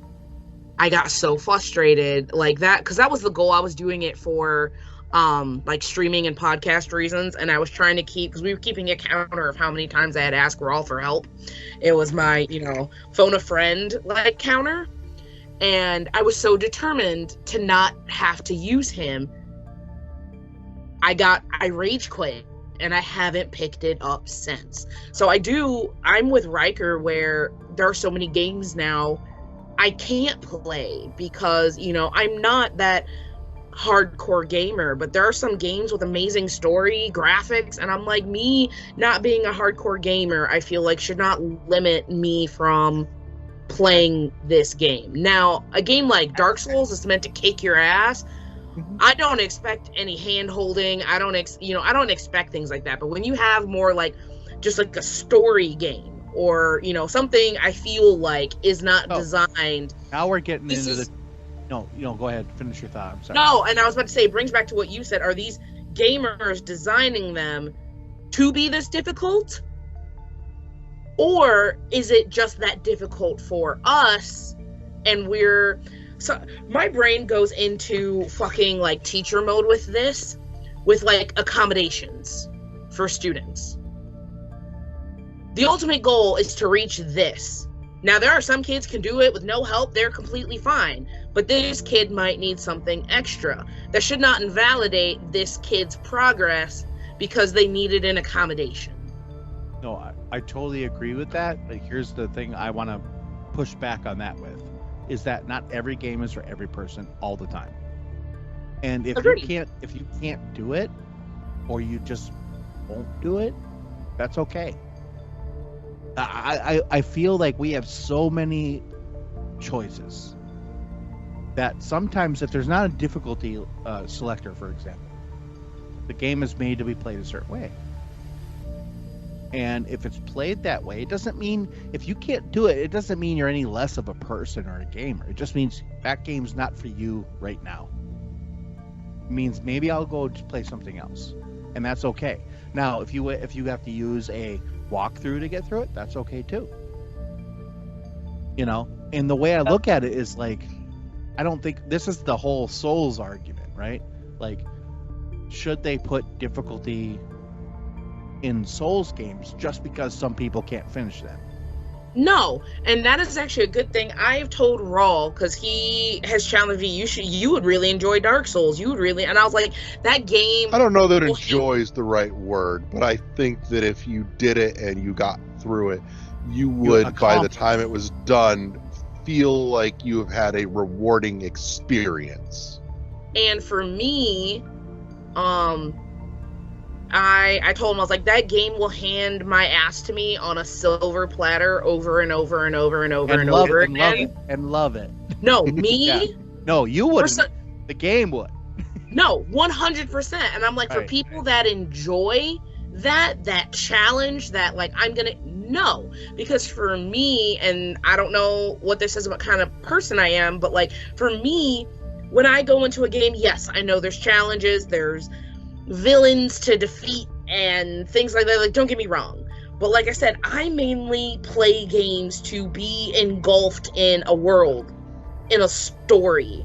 I got so frustrated like that, because that was the goal. I was doing it for like streaming and podcast reasons, and I was trying to keep, because we were keeping a counter of how many times I had asked Rawl for help. It was my, phone a friend like counter, and I was so determined to not have to use him. I rage quit, and I haven't picked it up since. So I'm with Riker, where there are so many games now I can't play because, I'm not that hardcore gamer, but there are some games with amazing story, graphics, and I'm like, me not being a hardcore gamer, I feel like should not limit me from playing this game. Now, a game like Dark Souls is meant to kick your ass. I don't expect any hand holding. I don't expect things like that. But when you have more like just like a story game, or something I feel like is not designed. Now we're getting into the. No, go ahead. Finish your thought. I'm sorry. No, and I was about to say, it brings back to what you said. Are these gamers designing them to be this difficult, or is it just that difficult for us? And my brain goes into fucking like teacher mode with this, with like accommodations for students. The ultimate goal is to reach this. Now, there are some kids can do it with no help. They're completely fine. But this kid might need something extra. That should not invalidate this kid's progress because they needed an accommodation. No, I totally agree with that. But here's the thing I want to push back on that with, is that not every game is for every person all the time. And if you can't do it, or you just won't do it, that's okay. I feel like we have so many choices that sometimes if there's not a difficulty selector, for example, the game is made to be played a certain way. And if it's played that way, it doesn't mean, if you can't do it, it doesn't mean you're any less of a person or a gamer. It just means that game's not for you right now. It means maybe I'll go to play something else, and that's okay. Now, if you have to use a walkthrough to get through it, that's okay too. And the way I look at it is like, I don't think this is the whole Souls argument, right? Like, should they put difficulty in Souls games just because some people can't finish them? No, and that is actually a good thing. I've told Rawl, because he has challenged me, you would really enjoy Dark Souls. You would really, and I was like, that game. I don't know that enjoy is the right word, but I think that if you did it and you got through it, you would, by the time it was done, feel like you have had a rewarding experience. And for me, I told him, I was like, that game will hand my ass to me on a silver platter over and over and over and over and over again. And love it. No, me? Yeah. No, you wouldn't. The game would. No, 100%. And I'm like, for people that enjoy that challenge, that like, no. Because for me, and I don't know what this says about kind of person I am, but like, for me, when I go into a game, yes, I know there's challenges, there's villains to defeat and things like that. Like, don't get me wrong, but like I said, I mainly play games to be engulfed in a world, in a story.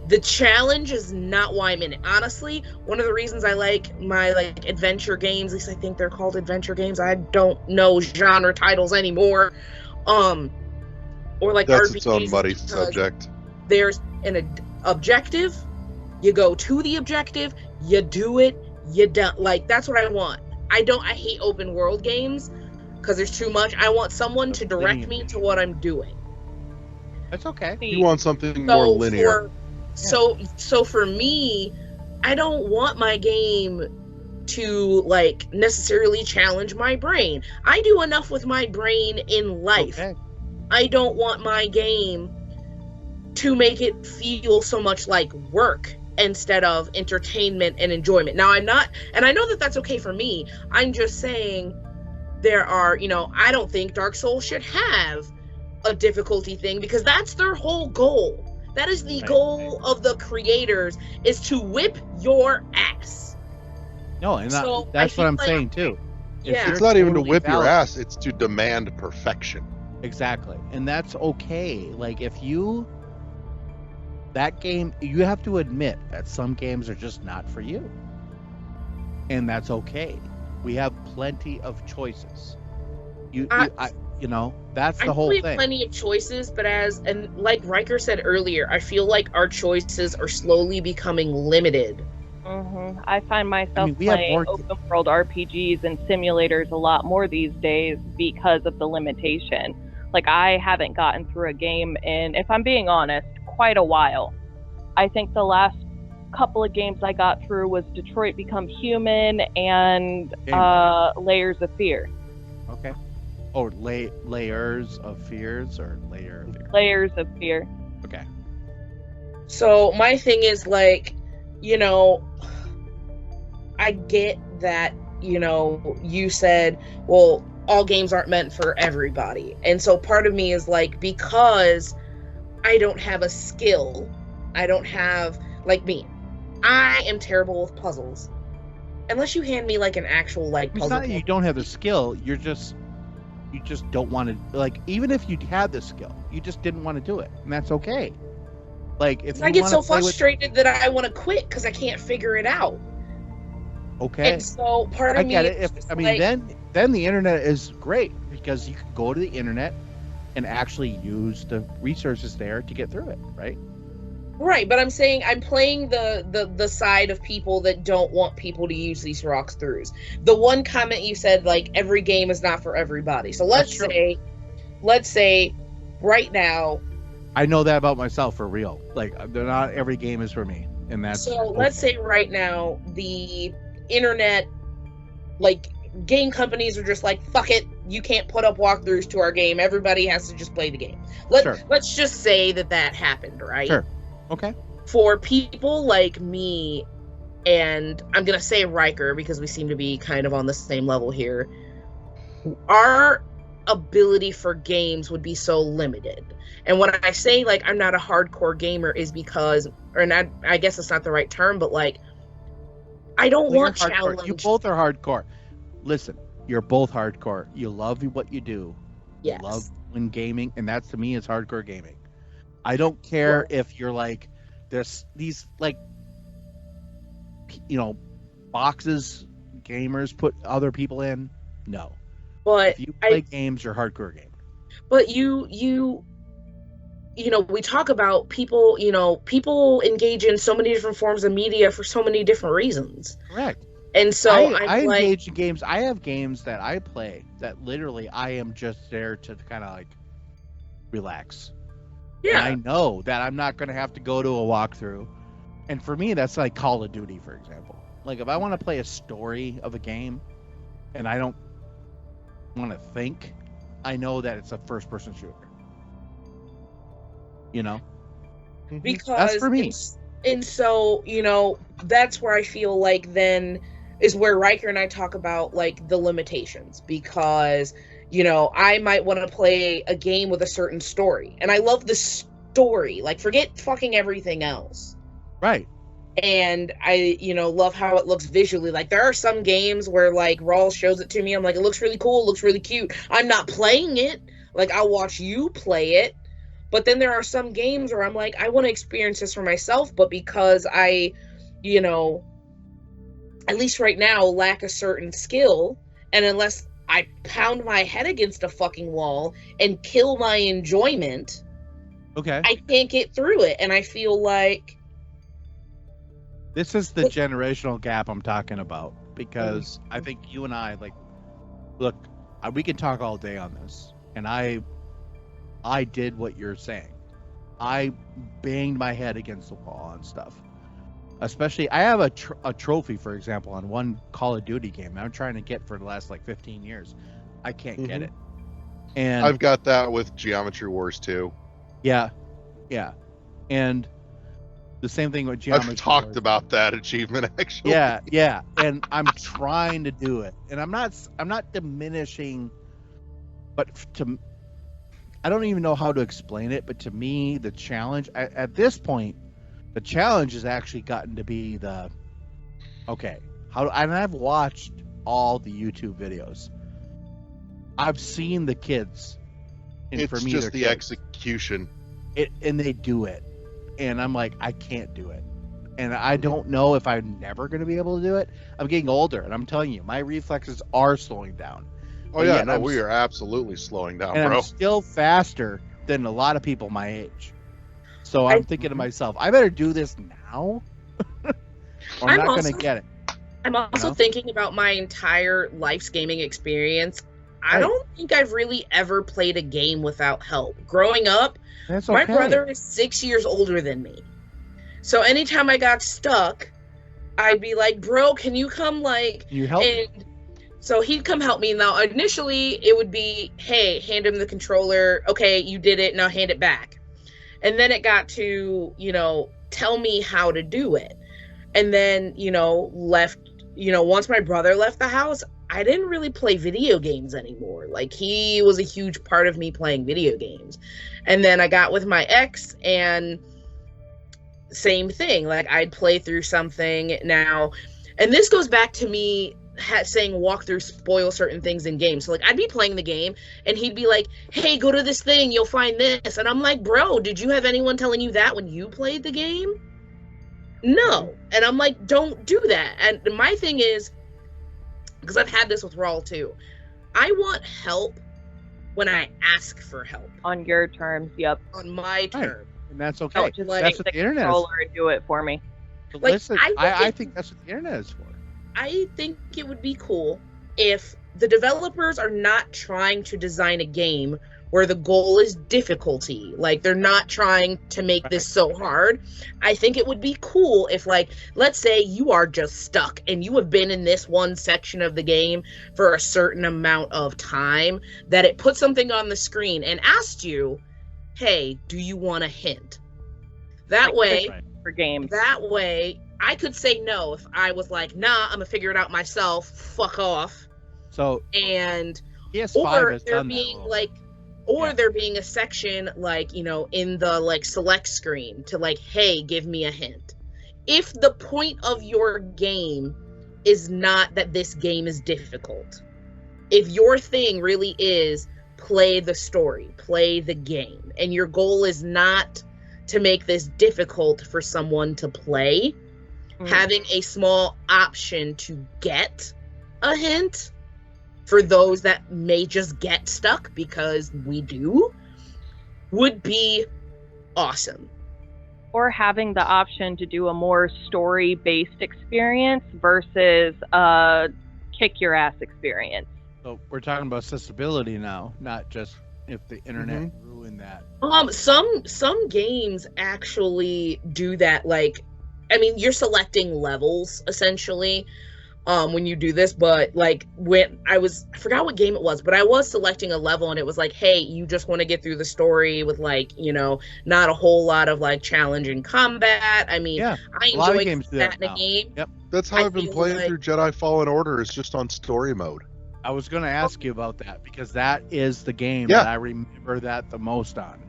The challenge is not why I'm in it. Honestly, one of the reasons I like my like adventure games, at least I think they're called adventure games, I don't know genre titles anymore, or like that's RPGs, its own muddy subject. There's an objective, you go to the objective, you do it, you done. Like, that's what I want. I hate open world games because there's too much. I want someone to direct me to what I'm doing. That's okay. You want something more linear. So for me, I don't want my game to like necessarily challenge my brain. I do enough with my brain in life. Okay. I don't want my game to make it feel so much like work instead of entertainment and enjoyment. Now, I'm not, and I know that that's okay for me. I'm just saying there are, I don't think Dark Souls should have a difficulty thing because that's their whole goal. That is the goal of the creators, is to whip your ass. No, and that's what I'm saying too. It's not even to whip your ass, it's to demand perfection. Exactly. And that's okay. Like, if you that game, you have to admit that some games are just not for you. And that's okay. We have plenty of choices. That's the whole We have thing. plenty of choices, but and like Riker said earlier, I feel like our choices are slowly becoming limited. I find myself we have playing more- open world RPGs and simulators a lot more these days because of the limitation. Like, I haven't gotten through a game in, if I'm being honest, quite a while. I think the last couple of games I got through was Detroit Become Human and Layers of Fear. Okay. Or Layers of Fears or Layer of Fear? Layers of Fear. Okay. So my thing is, like, I get that, you said, well, all games aren't meant for everybody. And so part of me is like, because I don't have a skill, I don't have, like me, I am terrible with puzzles. Unless you hand me like an actual like puzzle. It's not that you don't have the skill, you just don't want to, like, even if you had the skill, you just didn't want to do it. And that's okay. Like, if I get so frustrated that I want to quit because I can't figure it out. Okay. And so part of I me get is it. just Then the internet is great because you can go to the internet and actually use the resources there to get through it, right? Right, but I'm saying I'm playing the side of people that don't want people to use these rock throughs. The one comment you said, like, every game is not for everybody. So let's say right now, I know that about myself for real. Like, not every game is for me, and that's so let's say right now the internet, like, game companies are just like, fuck it, you can't put up walkthroughs to our game. Everybody has to just play the game. Let's just say that happened, right? Sure. Okay. For people like me, and I'm gonna say Riker because we seem to be kind of on the same level here, our ability for games would be so limited. And when I say, like, I'm not a hardcore gamer is because, I guess it's not the right term, but, like, I don't want challenge. You both are hardcore. Listen, you're both hardcore. You love what you do. Yes. You love when gaming, and that to me is hardcore gaming. I don't care if you're like, there's these, like, boxes gamers put other people in. No. But if you play games, you're a hardcore gamer. But we talk about people, people engage in so many different forms of media for so many different reasons. Correct. And so I engage in games. I have games that I play that literally I am just there to kind of like relax. Yeah. And I know that I'm not going to have to go to a walkthrough. And for me, that's like Call of Duty, for example. Like, if I want to play a story of a game and I don't want to think, I know that it's a first-person shooter. Because that's for me. And so, that's where I feel like then is where Riker and I talk about, like, the limitations. Because, I might want to play a game with a certain story. And I love the story. Like, forget fucking everything else. Right. And I, love how it looks visually. Like, there are some games where, like, Rawls shows it to me. I'm like, it looks really cool. It looks really cute. I'm not playing it. Like, I'll watch you play it. But then there are some games where I'm like, I want to experience this for myself. But because I, at least right now, lack a certain skill. And unless I pound my head against a fucking wall and kill my enjoyment, okay, I can't get through it. And I feel like this is the generational gap I'm talking about, because I think you and I, like, look, we can talk all day on this, and I did what you're saying. I banged my head against the wall and stuff. Especially, I have a trophy, for example, on one Call of Duty game I'm trying to get for the last, like, 15 years. I can't get it. And I've got that with Geometry Wars 2. Yeah. And the same thing with Geometry I've talked Wars. about that achievement, actually. Yeah. And I'm trying to do it. And I'm not diminishing, but I don't even know how to explain it, but to me, the challenge at this point, the challenge has actually gotten to be and I've watched all the YouTube videos. I've seen the kids. And It's for me, just the kids. execution. And they do it. and I'm like, I can't do it. And I don't know if I'm never going to be able to do it. I'm getting older, and I'm telling you, my reflexes are slowing down. Oh But yeah, yet no, I'm we are absolutely slowing down, and bro. I'm still faster than a lot of people my age. So I'm thinking to myself, I better do this now, or I'm I'm not going also- to get it. I'm also know? thinking about my entire life's gaming experience. I Right. don't think I've really ever played a game without help. Growing up, That's my okay. brother is 6 years older than me. So anytime I got stuck, I'd be like, bro, can you come You help me. and so he'd come help me. Now, initially, it would be, hey, hand him the controller. Okay, you did it. Now hand it back. And then it got to, tell me how to do it. And then, once my brother left the house, I didn't really play video games anymore. Like, he was a huge part of me playing video games. And then I got with my ex, and same thing. Like, I'd play through something now. And this goes back to me saying walkthrough spoil certain things in games. So, like, I'd be playing the game, and he'd be like, hey, go to this thing, you'll find this. And I'm like, bro, did you have anyone telling you that when you played the game? No. And I'm like, don't do that. And my thing is, because I've had this with Rawl too, I want help when I ask for help. On your terms, yep. On my terms. And that's okay. Don't just Like, That's what take the the internet is controller and do it for me. for. like, Listen, I I think- think that's what the internet is for. I think it would be cool if the developers are not trying to design a game where the goal is difficulty. Like, they're not trying to make this so hard. I think it would be cool if, like, let's say you are just stuck and you have been in this one section of the game for a certain amount of time, that it puts something on the screen and asks you, hey, do you want a hint? That way, For games. that way, I could say no if I was like, nah, I'm gonna figure it out myself, fuck off. So And PS5 or has there done that. being a little. like or Yeah. there being a section like, in the like select screen to like, hey, give me a hint. If the point of your game is not that this game is difficult, if your thing really is play the story, play the game, and your goal is not to make this difficult for someone to play, having a small option to get a hint for those that may just get stuck, because we do, would be awesome. Or having the option to do a more story-based experience versus a kick-your-ass experience. So we're talking about accessibility now, not just if the internet ruined that. Some games actually do that. Like, I mean, you're selecting levels essentially when you do this, but like when I forgot what game it was, but I was selecting a level and it was like, hey, you just want to get through the story with like, not a whole lot of like challenging combat. I mean, Yeah, I a lot of enjoy games do that that in a now. game. Yep. That's how I I've been feel playing like- through Jedi Fallen Order, is just on story mode. I was going to ask you about that because that is the game Yeah. that I remember that the most on.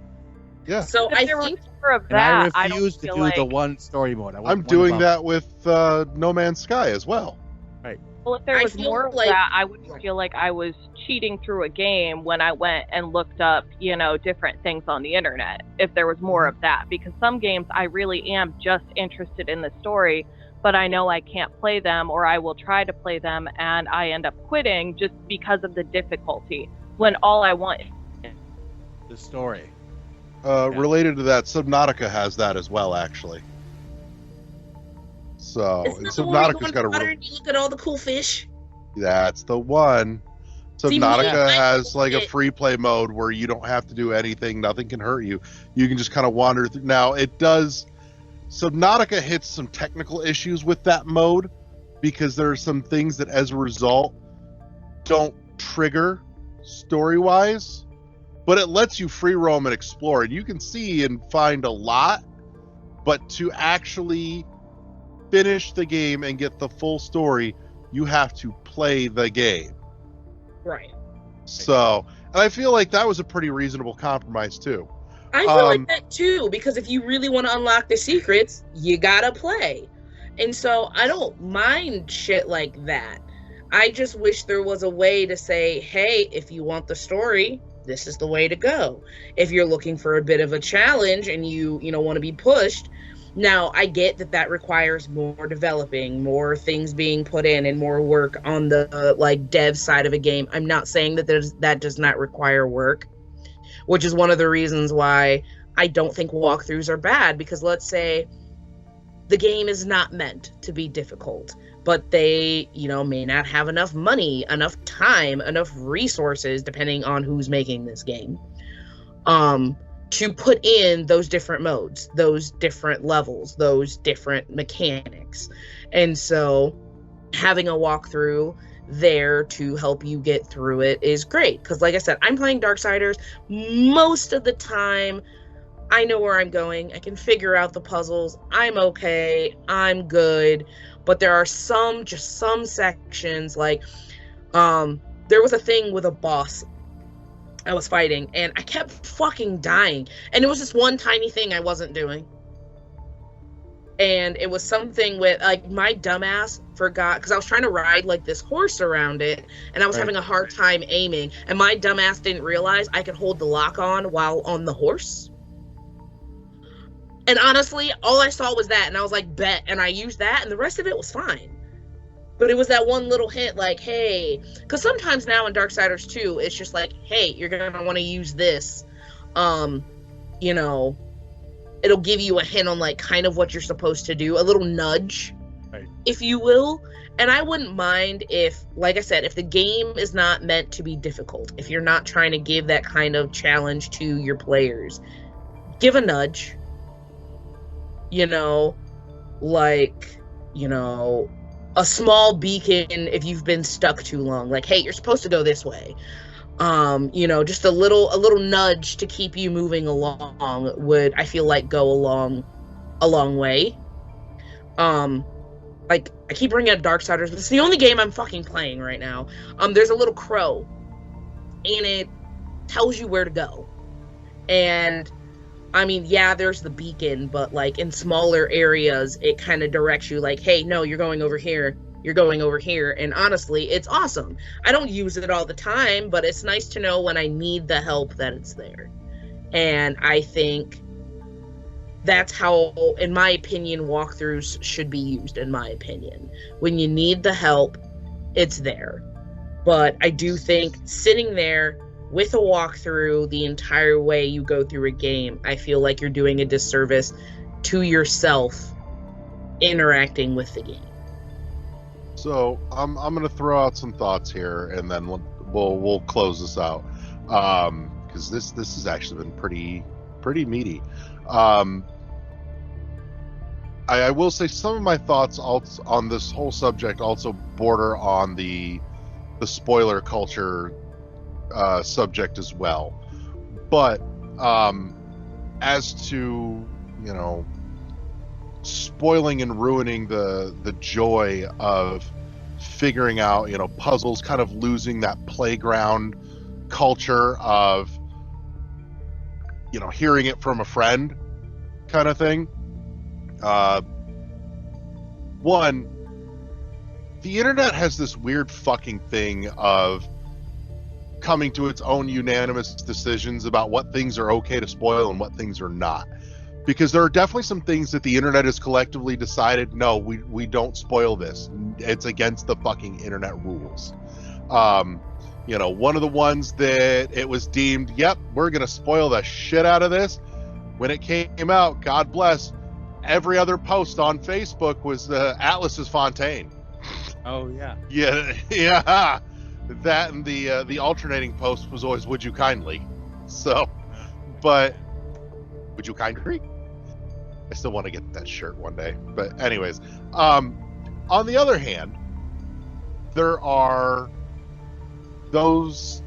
Yeah. So If I there was think more of And that, I don't refuse to feel do like, the one story mode. I want I'm one doing above. that with No Man's Sky as well. well, if there I was feel more of like- that, I wouldn't feel like I was cheating through a game when I went and looked up, different things on the internet. If there was more of that, because some games I really am just interested in the story, but I know I can't play them, or I will try to play them and I end up quitting just because of the difficulty, when all I want is The story. Related to that, Subnautica has that as well, actually. So, Isn't and that the one where you go Subnautica's got a underwater real. and you look at all the cool fish? That's the one. See, Subnautica me, I has like a it- free play mode where you don't have to do anything, nothing can hurt you. You can just kind of wander through. Now, it does. Subnautica hits some technical issues with that mode because there are some things that, as a result, don't trigger story wise, but it lets you free roam and explore, and you can see and find a lot. But to actually finish the game and get the full story, you have to play the game. Right. So, and I feel like that was a pretty reasonable compromise too. I feel Um, like that too, because if you really want to unlock the secrets, you gotta play. And so I don't mind shit like that. I just wish there was a way to say, hey, if you want the story, this is the way to go. If you're looking for a bit of a challenge and you want to be pushed, now I get that requires more developing, more things being put in, and more work on the like dev side of a game. I'm not saying that that does not require work, which is one of the reasons why I don't think walkthroughs are bad, because let's say the game is not meant to be difficult, but they, may not have enough money, enough time, enough resources, depending on who's making this game, to put in those different modes, those different levels, those different mechanics. And so having a walkthrough there to help you get through it is great. Because like I said, I'm playing Darksiders. Most of the time, I know where I'm going. I can figure out the puzzles. I'm okay. I'm good. But there are some sections, like, there was a thing with a boss I was fighting, and I kept fucking dying. And it was just one tiny thing I wasn't doing. And it was something with, like, my dumbass forgot, because I was trying to ride, like, this horse around it, and I was having a hard time aiming. And my dumbass didn't realize I could hold the lock on while on the horse. And honestly, all I saw was that, and I was like, bet. And I used that, and the rest of it was fine. But it was that one little hint, like, hey, because sometimes now in Darksiders 2, it's just like, hey, you're going to want to use this. It'll give you a hint on, like, kind of what you're supposed to do, a little nudge, if you will. And I wouldn't mind if, like I said, if the game is not meant to be difficult, if you're not trying to give that kind of challenge to your players, give a nudge. A small beacon if you've been stuck too long, like, hey, you're supposed to go this way. Just a little nudge to keep you moving along would, I feel like, go a long way. Like, I keep bringing up Darksiders, but it's the only game I'm fucking playing right now. There's a little crow, and it tells you where to go. And I mean, yeah, there's the beacon, but, like, in smaller areas, it kind of directs you, like, hey, no, you're going over here. You're going over here. And honestly, it's awesome. I don't use it all the time, but it's nice to know when I need the help that it's there. And I think that's how, in my opinion, walkthroughs should be used, in my opinion. When you need the help, it's there. But I do think sitting there with a walkthrough the entire way you go through a game, I feel like you're doing a disservice to yourself interacting with the game. So I'm going to throw out some thoughts here, and then we'll close this out, because this has actually been pretty meaty. I will say some of my thoughts on this whole subject also border on the spoiler culture subject as well, but as to spoiling and ruining the joy of figuring out puzzles, kind of losing that playground culture of hearing it from a friend kind of thing. One, the internet has this weird fucking thing of coming to its own unanimous decisions about what things are okay to spoil and what things are not. Because there are definitely some things that the internet has collectively decided, no, we don't spoil this. It's against the fucking internet rules. One of the ones that it was deemed, yep, we're going to spoil the shit out of this. When it came out, God bless, every other post on Facebook was Atlas's Fontaine. Oh, yeah. Yeah. That and the alternating post was always "Would you kindly?" So, but would you kindly? I still want to get that shirt one day. But anyways, on the other hand, there are those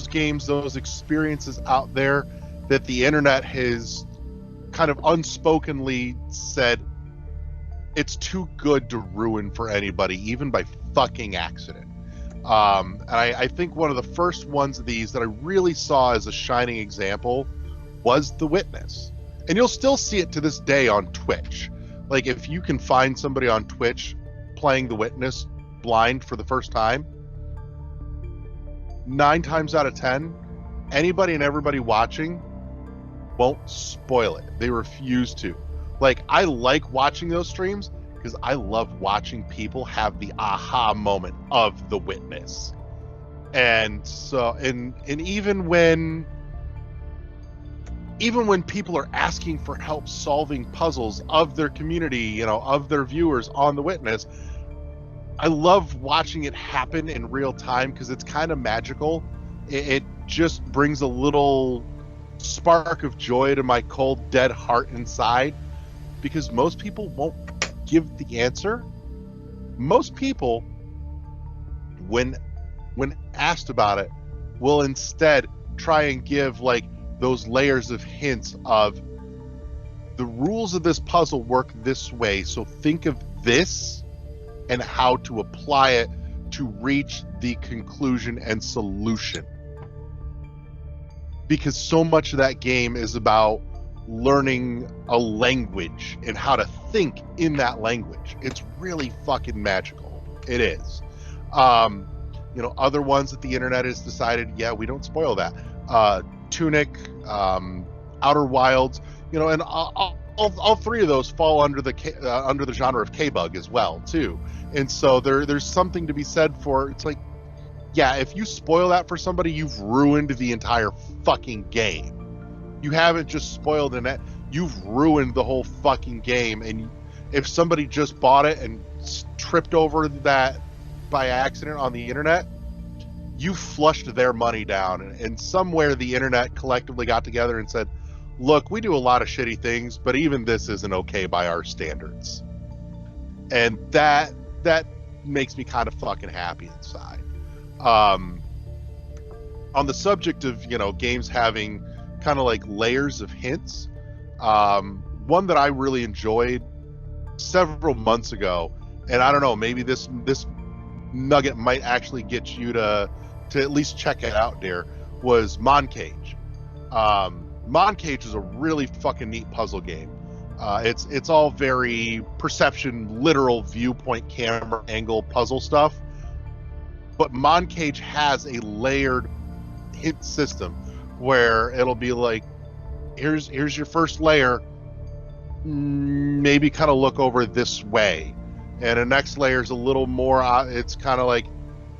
games, those experiences out there that the internet has kind of unspokenly said it's too good to ruin for anybody, even by fucking accident. And I think one of the first ones of these that I really saw as a shining example was The Witness. And you'll still see it to this day on Twitch. Like, if you can find somebody on Twitch playing The Witness blind for the first time, 9 times out of 10, anybody and everybody watching won't spoil it. They refuse to. Like, I like watching those streams because I love watching people have the aha moment of the witness. And so, and even when people are asking for help solving puzzles of their community, you know, of their viewers on the witness, I love watching it happen in real time because it's kind of magical. It just brings a little spark of joy to my cold, dead heart inside, because most people won't give the answer. Most people, when asked about it, will instead try and give like those layers of hints of the rules of this puzzle work this way, so think of this and how to apply it to reach the conclusion and solution. Because so much of that game is about learning a language and how to think in that language. It's really fucking magical. It is. You know, other ones that the internet has decided, yeah, we don't spoil that. Tunic, Outer Wilds, you know, and all three of those fall under the genre of K-Bug as well, too. And so there's something to be said for, it's like, yeah, if you spoil that for somebody, you've ruined the entire fucking game. You haven't just spoiled it, you've ruined the whole fucking game. And if somebody just bought it and tripped over that by accident on the internet, you flushed their money down. And somewhere the internet collectively got together and said, look, we do a lot of shitty things, but even this isn't okay by our standards. And that makes me kind of fucking happy inside. On the subject of, you know, games having kind of like layers of hints, one that I really enjoyed several months ago, and I don't know, maybe this nugget might actually get you to at least check it out, dear, was Moncage. Moncage is a really fucking neat puzzle game. It's all very perception, literal viewpoint, camera angle puzzle stuff. But Moncage has a layered hint system where it'll be like, here's your first layer, maybe kind of look over this way. And the next layer is a little more, it's kind of like,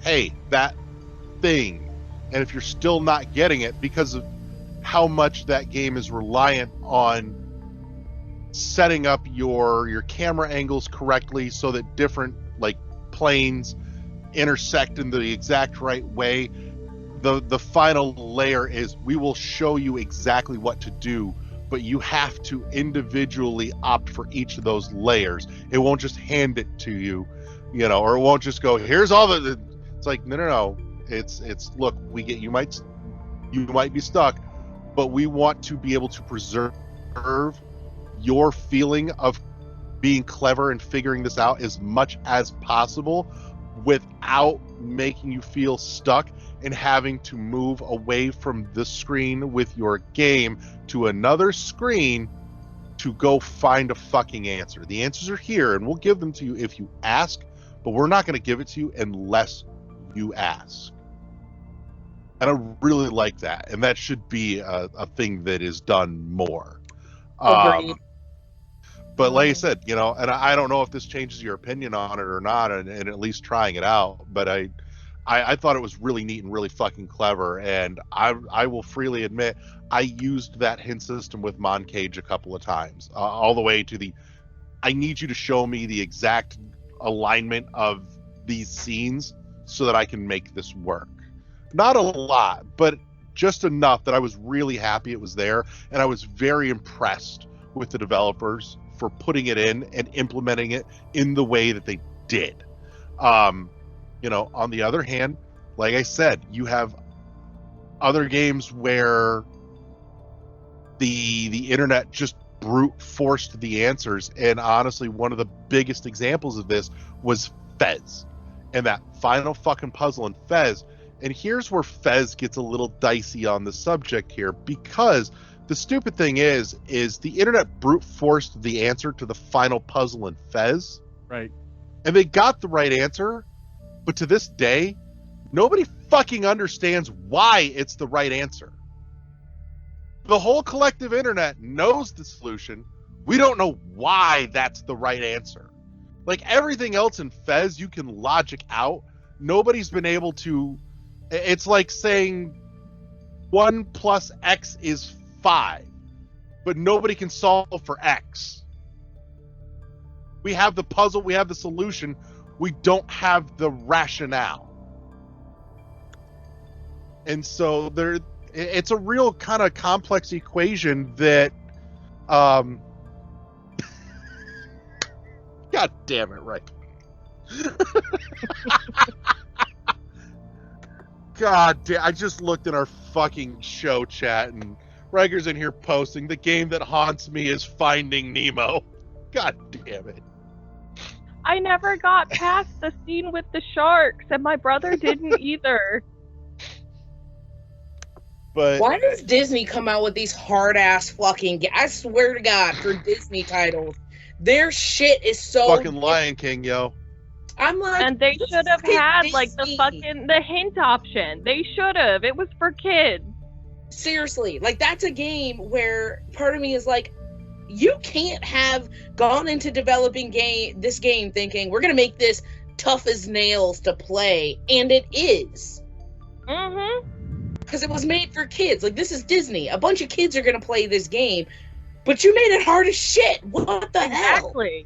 hey, that thing. And if you're still not getting it because of how much that game is reliant on setting up your camera angles correctly so that different like planes intersect in the exact right way, the final layer is, we will show you exactly what to do, but you have to individually opt for each of those layers. It won't just hand it to you, you know, or it won't just go, here's all the it's like, no. It's look, we get, you might be stuck, but we want to be able to preserve your feeling of being clever and figuring this out as much as possible without making you feel stuck and having to move away from the screen with your game to another screen to go find a fucking answer. The answers are here and we'll give them to you if you ask, but we're not going to give it to you unless you ask. And I really like that, and that should be a thing that is done more. But like I said, you know, and I don't know if this changes your opinion on it or not, and at least trying it out, but I thought it was really neat and really fucking clever, and I will freely admit I used that hint system with Moncage a couple of times, all the way to the, I need you to show me the exact alignment of these scenes so that I can make this work. Not a lot, but just enough that I was really happy it was there, and I was very impressed with the developers for putting it in and implementing it in the way that they did. You know, on the other hand, like I said, you have other games where the internet just brute forced the answers, and honestly, one of the biggest examples of this was Fez, and that final fucking puzzle in Fez. And here's where Fez gets a little dicey on the subject here, because the stupid thing is the internet brute forced the answer to the final puzzle in Fez. Right. And they got the right answer, but to this day, nobody fucking understands why it's the right answer. The whole collective internet knows the solution. We don't know why that's the right answer. Like everything else in Fez, you can logic out. Nobody's been able to. It's like saying 1 plus X is 5, but nobody can solve for X. We have the puzzle, we have the solution, we don't have the rationale. And so it's a real kind of complex equation that God damn it, right. God damn, I just looked at our fucking show chat and Riker's in here posting the game that haunts me is Finding Nemo. God damn it. I never got past the scene with the sharks, and my brother didn't either. But why does Disney come out with these hard ass fucking? I swear to God, for Disney titles, their shit is so fucking Lion King, yo. I'm like, And they this should have is had like Disney. the hint option. They should have. It was for kids. Seriously, like that's a game where part of me is like, you can't have gone into developing this game thinking we're gonna make this tough as nails to play, and it is. Because it was made for kids. Like, this is Disney. A bunch of kids are gonna play this game, but you made it hard as shit. What the hell? Exactly.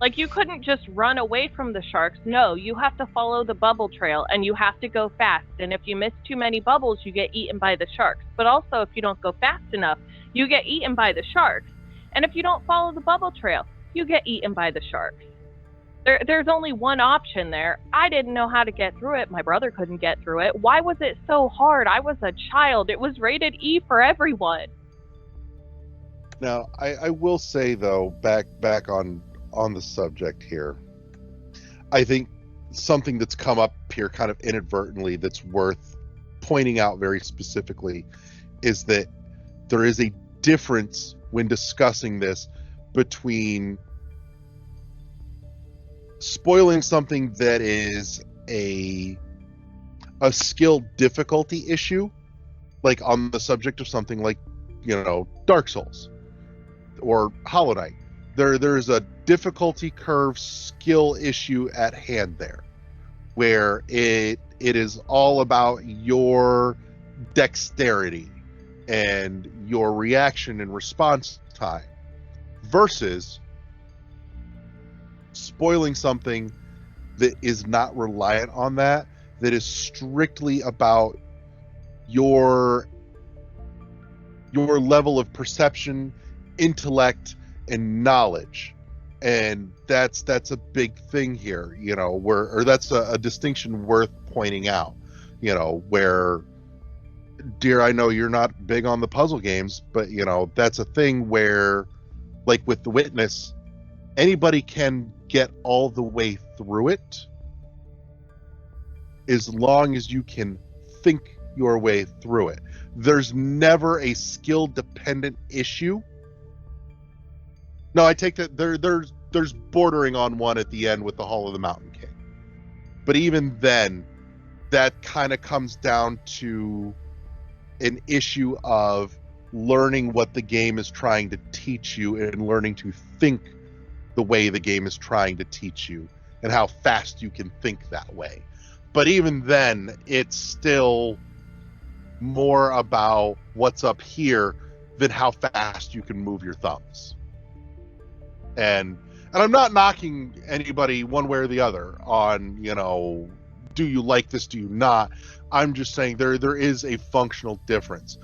Like, you couldn't just run away from the sharks. No, you have to follow the bubble trail, and you have to go fast. And if you miss too many bubbles, you get eaten by the sharks. But also, if you don't go fast enough, you get eaten by the sharks. And if you don't follow the bubble trail, you get eaten by the sharks. There's only one option there. I didn't know how to get through it. My brother couldn't get through it. Why was it so hard? I was a child. It was rated E for everyone. Now, I will say, though, back on the subject here, I think something that's come up here kind of inadvertently that's worth pointing out very specifically is that there is a difference when discussing this between spoiling something that is a skill difficulty issue, like on the subject of something like, Dark Souls or Hollow Knight. There's a difficulty curve skill issue at hand there, where it is all about your dexterity and your reaction and response time versus spoiling something that is not reliant on that is strictly about your level of perception, intellect, and knowledge. And that's a big thing here, that's a distinction worth pointing out, where, dear, I know you're not big on the puzzle games, but that's a thing where, like with The Witness, anybody can get all the way through it as long as you can think your way through it. There's never a skill dependent issue. No, I take that there's bordering on one at the end with the Hall of the Mountain King. But even then, that kind of comes down to an issue of learning what the game is trying to teach you and learning to think the way the game is trying to teach you and how fast you can think that way. But even then, it's still more about what's up here than how fast you can move your thumbs. And I'm not knocking anybody one way or the other on, do you like this, do you not? I'm just saying there is a functional difference.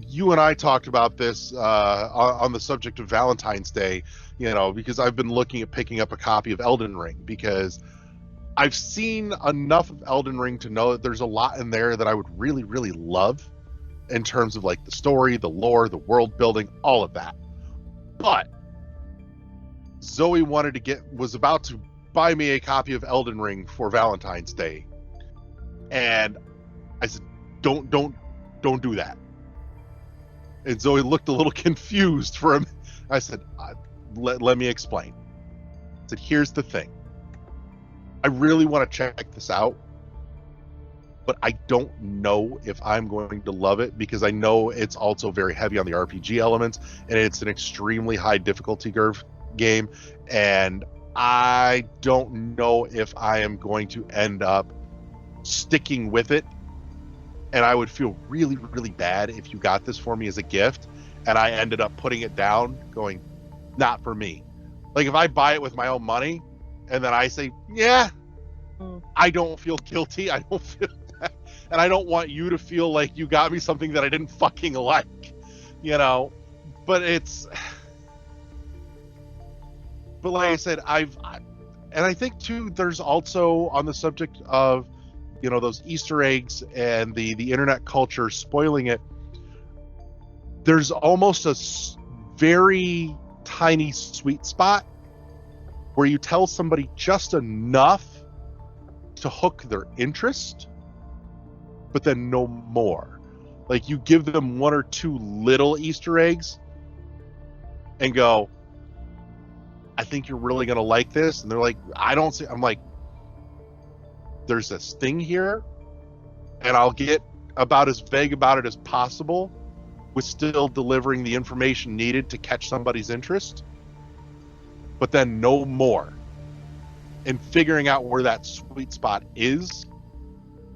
You and I talked about this on the subject of Valentine's Day, because I've been looking at picking up a copy of Elden Ring, because I've seen enough of Elden Ring to know that there's a lot in there that I would really, really love in terms of like the story, the lore, the world building, all of that. But Zoe was about to buy me a copy of Elden Ring for Valentine's Day. And I said, don't do that. And Zoe looked a little confused for him. I said, let me explain. I said, here's the thing. I really want to check this out. but I don't know if I'm going to love it because I know it's also very heavy on the RPG elements and it's an extremely high difficulty curve game, and I don't know if I am going to end up sticking with it. And I would feel really, really bad if you got this for me as a gift and I ended up putting it down going, not for me. Like if I buy it with my own money and then I say, yeah, I don't feel guilty. I don't feel that. And I don't want you to feel like you got me something that I didn't fucking like, you know, but but like I said, and I think too, there's also on the subject of, you know, those Easter eggs and the internet culture spoiling it. There's almost a very tiny sweet spot where you tell somebody just enough to hook their interest, but then no more. Like you give them one or two little Easter eggs and go, I think you're really going to like this. And they're like, I don't see, I'm like, there's this thing here, and I'll get about as vague about it as possible with still delivering the information needed to catch somebody's interest, but then no more. And figuring out where that sweet spot is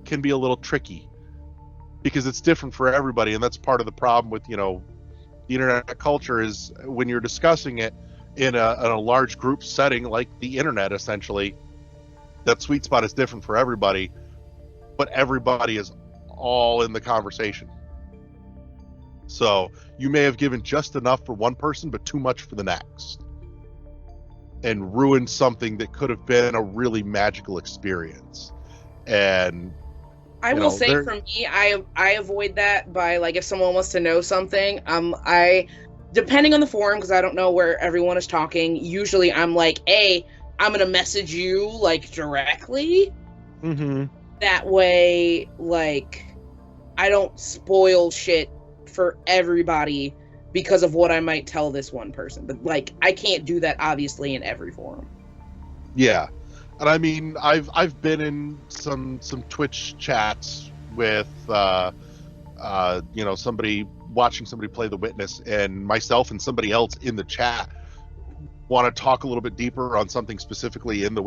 can be a little tricky because it's different for everybody. And that's part of the problem with, you know, the internet culture is when you're discussing it in a large group setting like the internet, essentially, that sweet spot is different for everybody, but everybody is all in the conversation. So you may have given just enough for one person, but too much for the next, and ruined something that could have been a really magical experience. And I will say for me, I avoid that by, like, if someone wants to know something, I depending on the forum, because I don't know where everyone is talking, usually I'm like, I'm gonna message you like directly. Mm-hmm. That way, like, I don't spoil shit for everybody because of what I might tell this one person. But like, I can't do that obviously in every forum. Yeah, and I mean, I've been in some Twitch chats with you know, somebody watching somebody play The Witness, and myself and somebody else in the chat want to talk a little bit deeper on something specifically and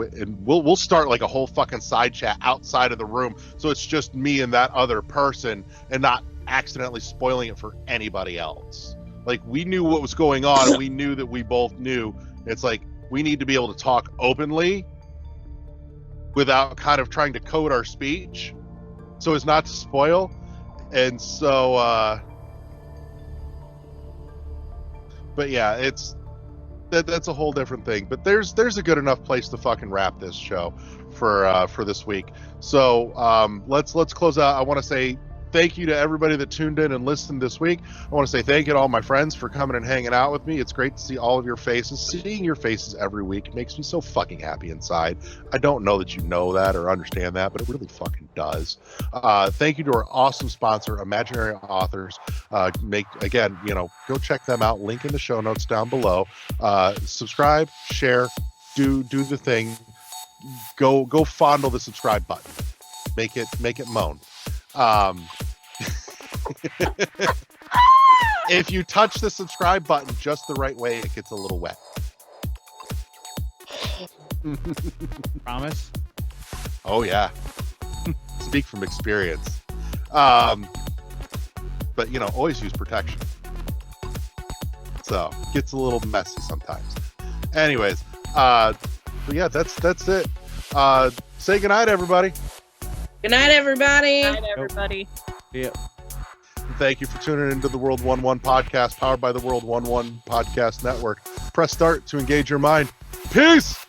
we'll start like a whole fucking side chat outside of the room, so it's just me and that other person and not accidentally spoiling it for anybody else. Like, we knew what was going on and we knew that we both knew. It's like we need to be able to talk openly without kind of trying to code our speech so as not to spoil. And so but yeah, it's that's a whole different thing. But there's a good enough place to fucking wrap this show for this week. So let's close out. I want to say thank you to everybody that tuned in and listened this week. I want to say thank you to all my friends for coming and hanging out with me. It's great to see all of your faces. Seeing your faces every week makes me so fucking happy inside. I don't know that you know that or understand that, but it really fucking does. Thank you to our awesome sponsor, Imaginary Authors. Again, you know, go check them out. Link in the show notes down below. Subscribe, share, do the thing. Go fondle the subscribe button. Make it moan. If you touch the subscribe button just the right way, it gets a little wet. Promise? Oh yeah. Speak from experience. But you know, always use protection. So gets a little messy sometimes. Anyways, but yeah, that's it. Say goodnight, everybody. Good night, everybody. Good night, everybody. Yeah. Thank you for tuning into the World 1-1 podcast, powered by the World 1-1 Podcast Network. Press start to engage your mind. Peace!